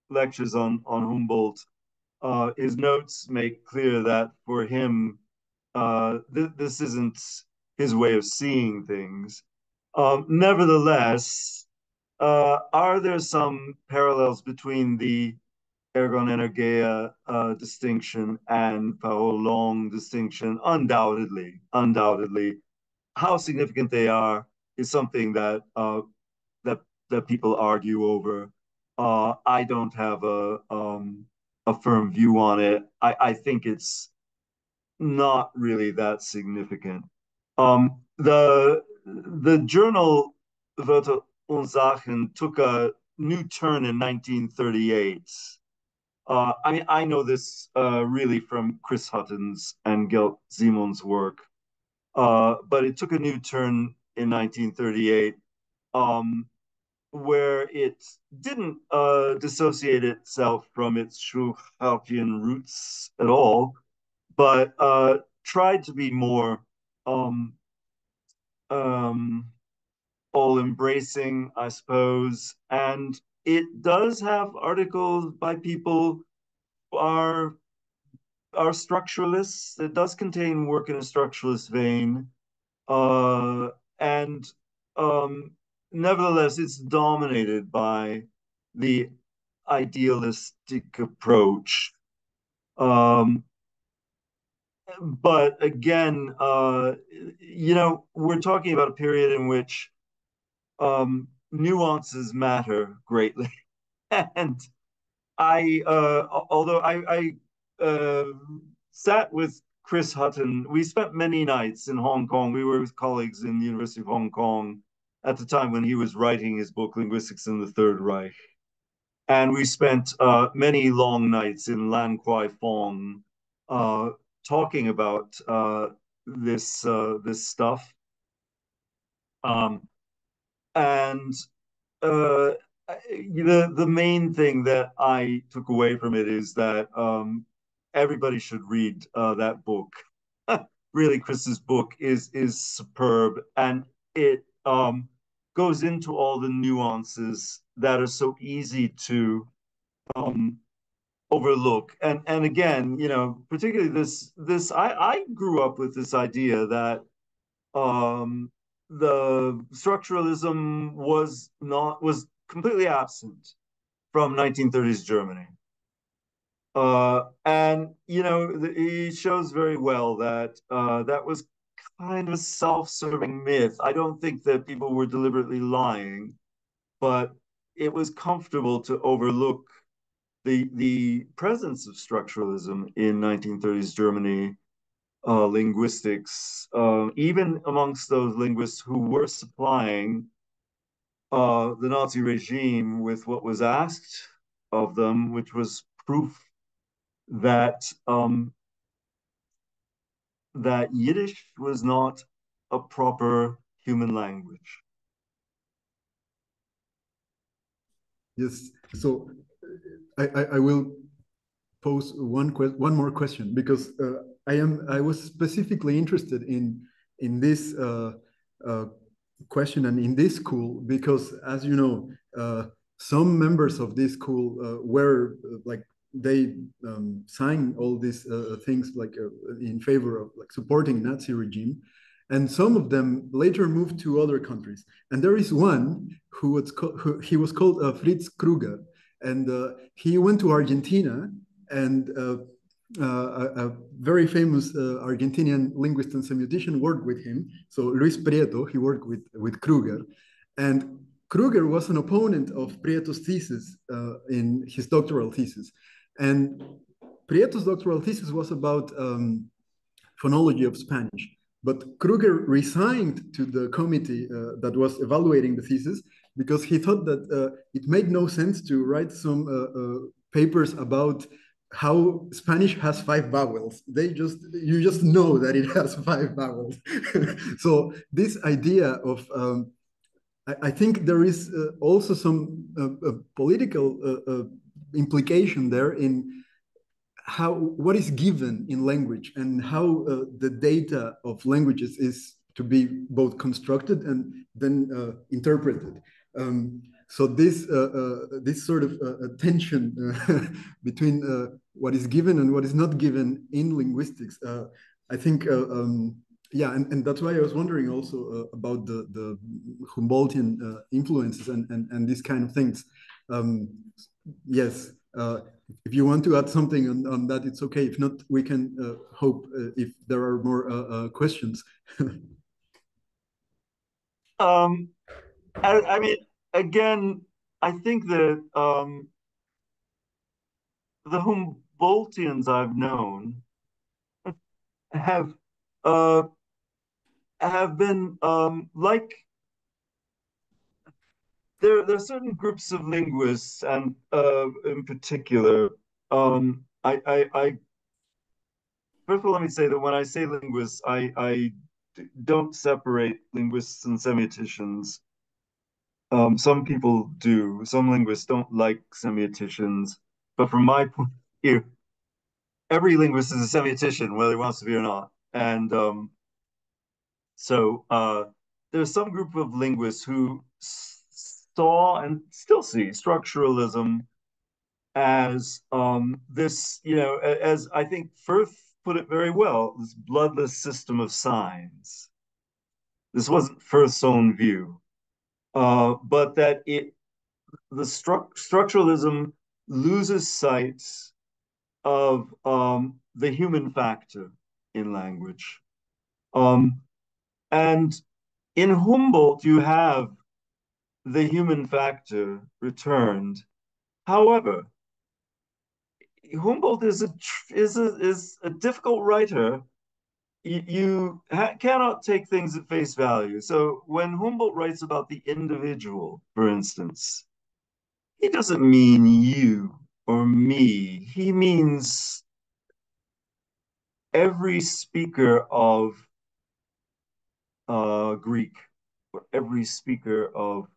lectures on Humboldt, his notes make clear that for him, this isn't his way of seeing things. Nevertheless, are there some parallels between the ergon energeia distinction and parole long distinction? Undoubtedly, undoubtedly. How significant they are is something that that people argue over. I don't have a firm view on it. I think it's not really that significant. The journal Wörter und Sachen took a new turn in 1938. I mean, I know this really from Chris Hutton's and Gelt Simon's work, but it took a new turn in 1938, where it didn't dissociate itself from its Schuchartian roots at all, but tried to be more um, um, all embracing, I suppose. And it does have articles by people who are structuralists. It does contain work in a structuralist vein. And nevertheless, it's dominated by the idealistic approach. But again, you know, we're talking about a period in which nuances matter greatly. And although I sat with Chris Hutton, we spent many nights in Hong Kong. We were with colleagues in the University of Hong Kong at the time when he was writing his book, Linguistics in the Third Reich. And we spent many long nights in Lan Kwai Fong talking about this stuff. And the main thing that I took away from it is that everybody should read that book. Really, Chris's book is superb, and it goes into all the nuances that are so easy to overlook. And again, you know, particularly this I grew up with this idea that the structuralism was completely absent from 1930s Germany. And you know, he shows very well that that was kind of a self-serving myth. I don't think that people were deliberately lying, but it was comfortable to overlook the presence of structuralism in 1930s Germany, linguistics, even amongst those linguists who were supplying the Nazi regime with what was asked of them, which was proof that that Yiddish was not a proper human language. Yes. So I will pose one more question, because I was specifically interested in this question and in this school, because, as you know, some members of this school were like, they signed all these things like in favor of like supporting Nazi regime, and some of them later moved to other countries. And there is one he was called Fritz Kruger, and he went to Argentina, and a very famous Argentinian linguist and semiotician worked with him. So Luis Prieto, he worked with Kruger, and Kruger was an opponent of Prieto's thesis in his doctoral thesis. And Prieto's doctoral thesis was about phonology of Spanish. But Kruger resigned to the committee that was evaluating the thesis, because he thought that it made no sense to write some papers about how Spanish has 5 vowels. You just know that it has 5 vowels. So this idea of I think there is also some political implication there in what is given in language, and how the data of languages is to be both constructed and then interpreted. So this sort of tension between what is given and what is not given in linguistics, I think, yeah, and that's why I was wondering also about the Humboldtian influences and these kind of things. Yes. If you want to add something on that, it's okay. If not, we can hope if there are more questions. I mean, again, I think that the Humboldtians I've known have uh, been like there are certain groups of linguists, and in particular, I first of all, let me say that when I say linguists, I don't separate linguists and semioticians. Some people do. Some linguists don't like semioticians, but from my point of view, every linguist is a semiotician, whether he wants to be or not. And so there's some group of linguists who saw and still see structuralism as this, as I think Firth put it very well, this bloodless system of signs. This wasn't Firth's own view, but that the structuralism loses sight of the human factor in language. And in Humboldt, you have the human factor returned. However, Humboldt is a difficult writer. You cannot take things at face value. So when Humboldt writes about the individual, for instance, he doesn't mean you or me. He means every speaker of Greek, or every speaker of,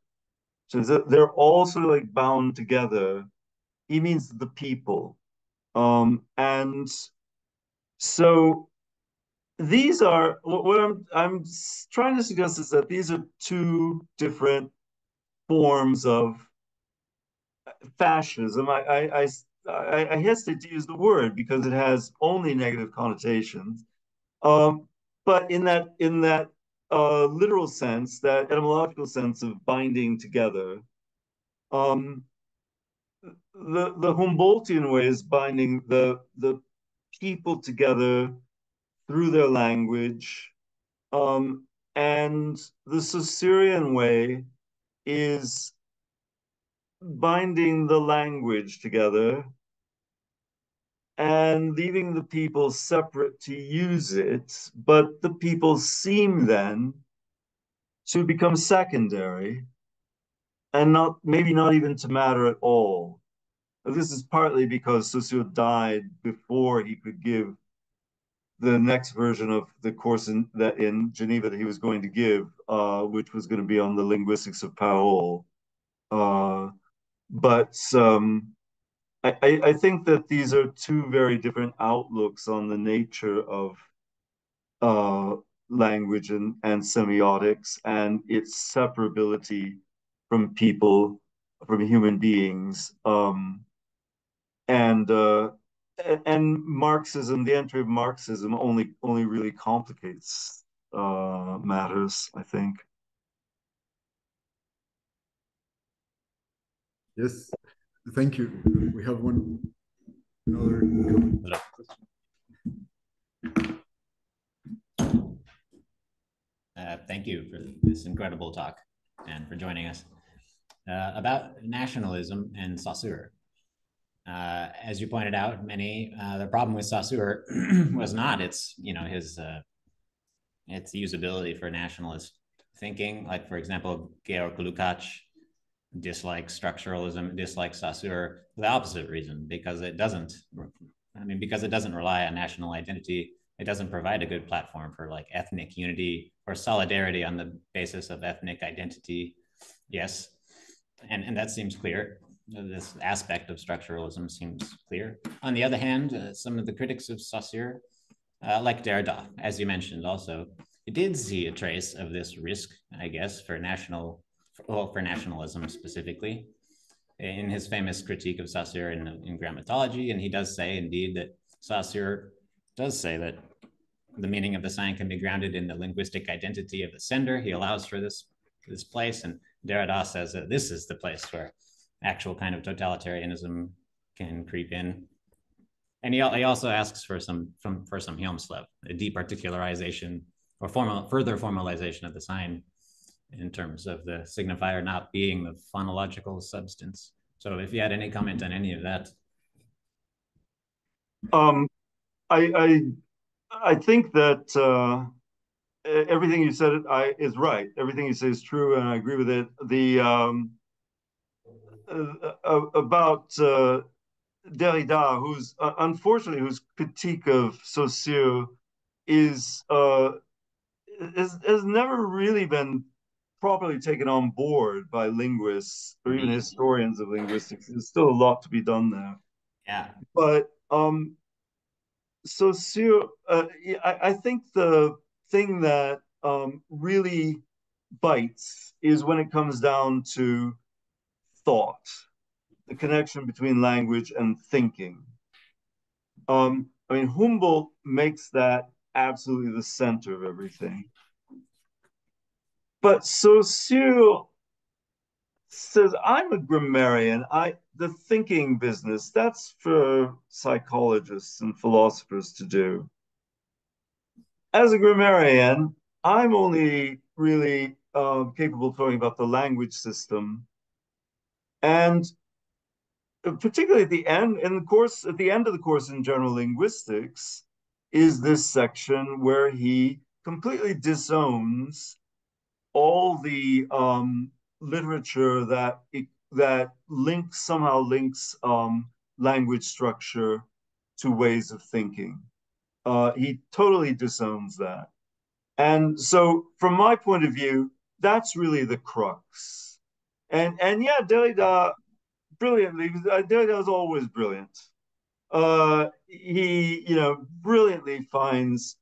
so they're all sort of like bound together. He means the people. And so these are what I'm trying to suggest is that these are two different forms of fascism. I hesitate to use the word because it has only negative connotations. But in that literal sense, that etymological sense of binding together, the Humboldtian way is binding the people together through their language, and the Saussurian way is binding the language together and leaving the people separate to use it, but the people seem then to become secondary and not maybe not even to matter at all. This is partly because Saussure died before he could give the next version of the course in Geneva that he was going to give, which was going to be on the linguistics of parole. But I think that these are two very different outlooks on the nature of language and semiotics and its separability from people, from human beings. And Marxism, the entry of Marxism only really complicates matters, I think. Yes, thank you. We have another Thank you for this incredible talk and for joining us about nationalism and Saussure. As you pointed out, the problem with Saussure was not its usability for nationalist thinking. Like, for example, Georg Lukács dislikes structuralism, dislikes Saussure for the opposite reason, because it doesn't rely on national identity. It doesn't provide a good platform for like ethnic unity or solidarity on the basis of ethnic identity. Yes, and that seems clear. This aspect of structuralism seems clear. On the other hand, some of the critics of Saussure, like Derrida, as you mentioned also, did see a trace of this risk, I guess, for nationalism specifically, in his famous critique of Saussure in Grammatology. And he does say, indeed, that Saussure does say that the meaning of the sign can be grounded in the linguistic identity of the sender. He allows for this place, and Derrida says that this is the place where actual kind of totalitarianism can creep in. And he also asks for some Helmslöv, a departicularization or further formalization of the sign in terms of the signifier not being the phonological substance. So if you had any comment on any of that. I think that everything you said is right. Everything you say is true, and I agree with it. About Derrida, unfortunately, whose critique of Saussure has never really been properly taken on board by linguists or even historians of linguistics. There's still a lot to be done there. Yeah. But Saussure, I think the thing that really bites is when it comes down to thought, the connection between language and thinking. Humboldt makes that absolutely the center of everything. But Saussure says, I'm a grammarian. The thinking business, that's for psychologists and philosophers to do. As a grammarian, I'm only really capable of talking about the language system. And particularly at the end of the course in general linguistics is this section where he completely disowns all the literature that somehow links language structure to ways of thinking. He totally disowns that. And so from my point of view, that's really the crux. And yeah, Derrida brilliantly, Derrida is always brilliant. He, brilliantly finds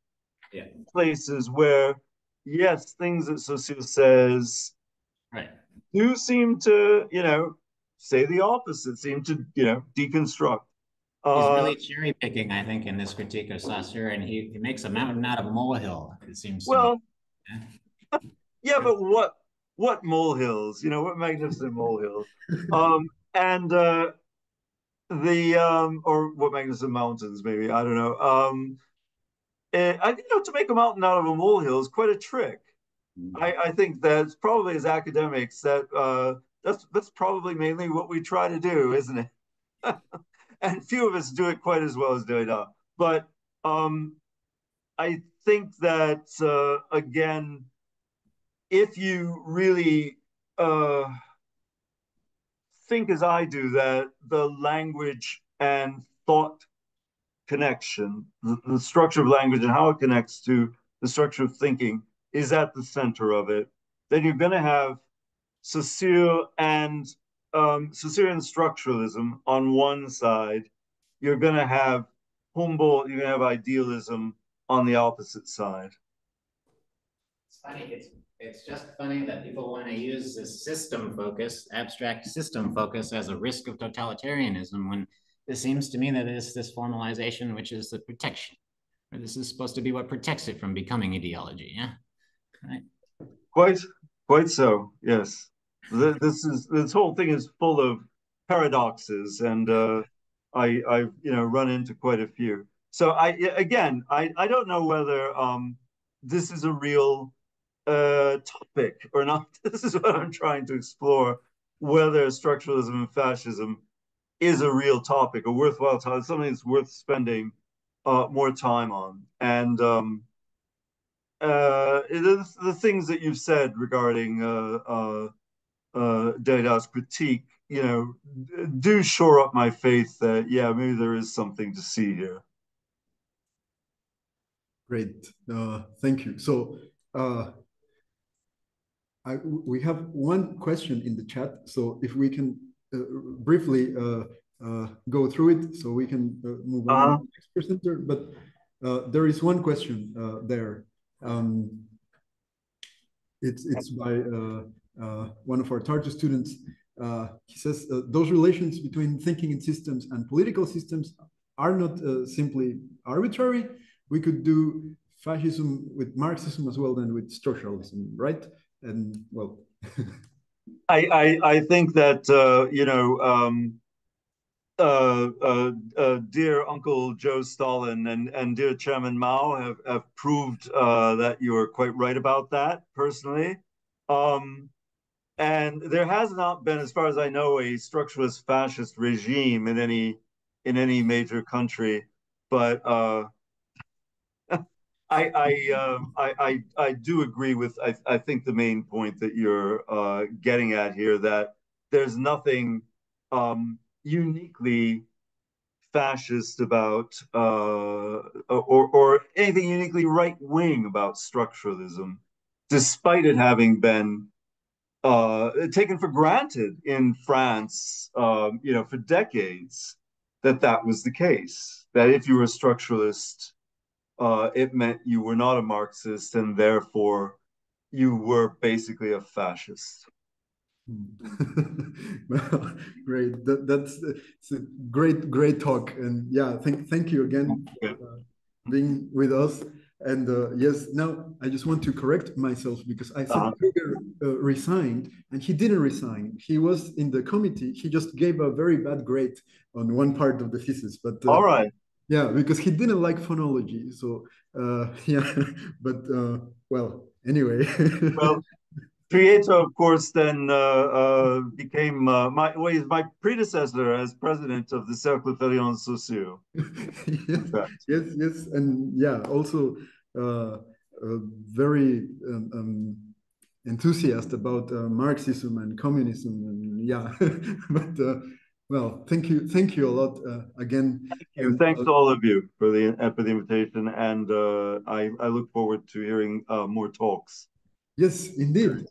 places where, yes, things that Saussure says do seem to, say the opposite, seem to, deconstruct. He's really cherry picking, I think, in this critique of Saussure, and he makes a mountain out of a molehill, it seems to me. Yeah, but what molehills? What magnificent molehills. And or what magnificent mountains, maybe, I don't know. To make a mountain out of a molehill is quite a trick. I think that probably as academics that that's probably mainly what we try to do, isn't it? And few of us do it quite as well as Derrida. But I think that again, if you really think as I do, that the language and thought connection, the structure of language and how it connects to the structure of thinking is at the center of it, then you're going to have Saussure and structuralism on one side. You're going to have Humboldt, you're going to have idealism on the opposite side. It's funny. It's just funny that people want to use this system focus, abstract system focus, as a risk of totalitarianism, when it seems to me that it's this formalization which is the protection, or this is supposed to be what protects it from becoming ideology. Yeah, right. Quite so. Yes, this whole thing is full of paradoxes, and I've run into quite a few. So I don't know whether this is a real topic or not. This is what I'm trying to explore, whether structuralism and fascism is a real topic, a worthwhile topic, something that's worth spending more time on. And the things that you've said regarding Derrida's critique, do shore up my faith that, yeah, maybe there is something to see here. Great, thank you. So we have one question in the chat, so if we can briefly go through it, so we can move on to the next presenter. But there is one question there. It's by one of our Tartu students. He says those relations between thinking in systems and political systems are not simply arbitrary. We could do fascism with Marxism as well than with structuralism, right? And well, I think that dear Uncle Joe Stalin and dear Chairman Mao have proved that you are quite right about that, personally. And there has not been, as far as I know, a structuralist fascist regime in any major country. But I do agree with, I think, the main point that you're getting at here, that there's nothing uniquely fascist about or anything uniquely right wing about structuralism, despite it having been taken for granted in France, for decades, that was the case. That if you were a structuralist, it meant you were not a Marxist, and therefore you were basically a fascist. Well, great. That's it's a great talk, and yeah, thank you again for being with us. And yes, now I just want to correct myself, because I said Kruger resigned, and he didn't resign. He was in the committee. He just gave a very bad grade on one part of the thesis. But all right, yeah, because he didn't like phonology. So yeah, but well, anyway. Well, Prieto, of course, then became my predecessor as president of the Cercle Ferdinand Saussure. Yes, and yeah, also very enthusiast about Marxism and communism, and yeah. But well, thank you a lot again. Thank you. Thanks to all of you for the invitation, and I look forward to hearing more talks. Yes, indeed.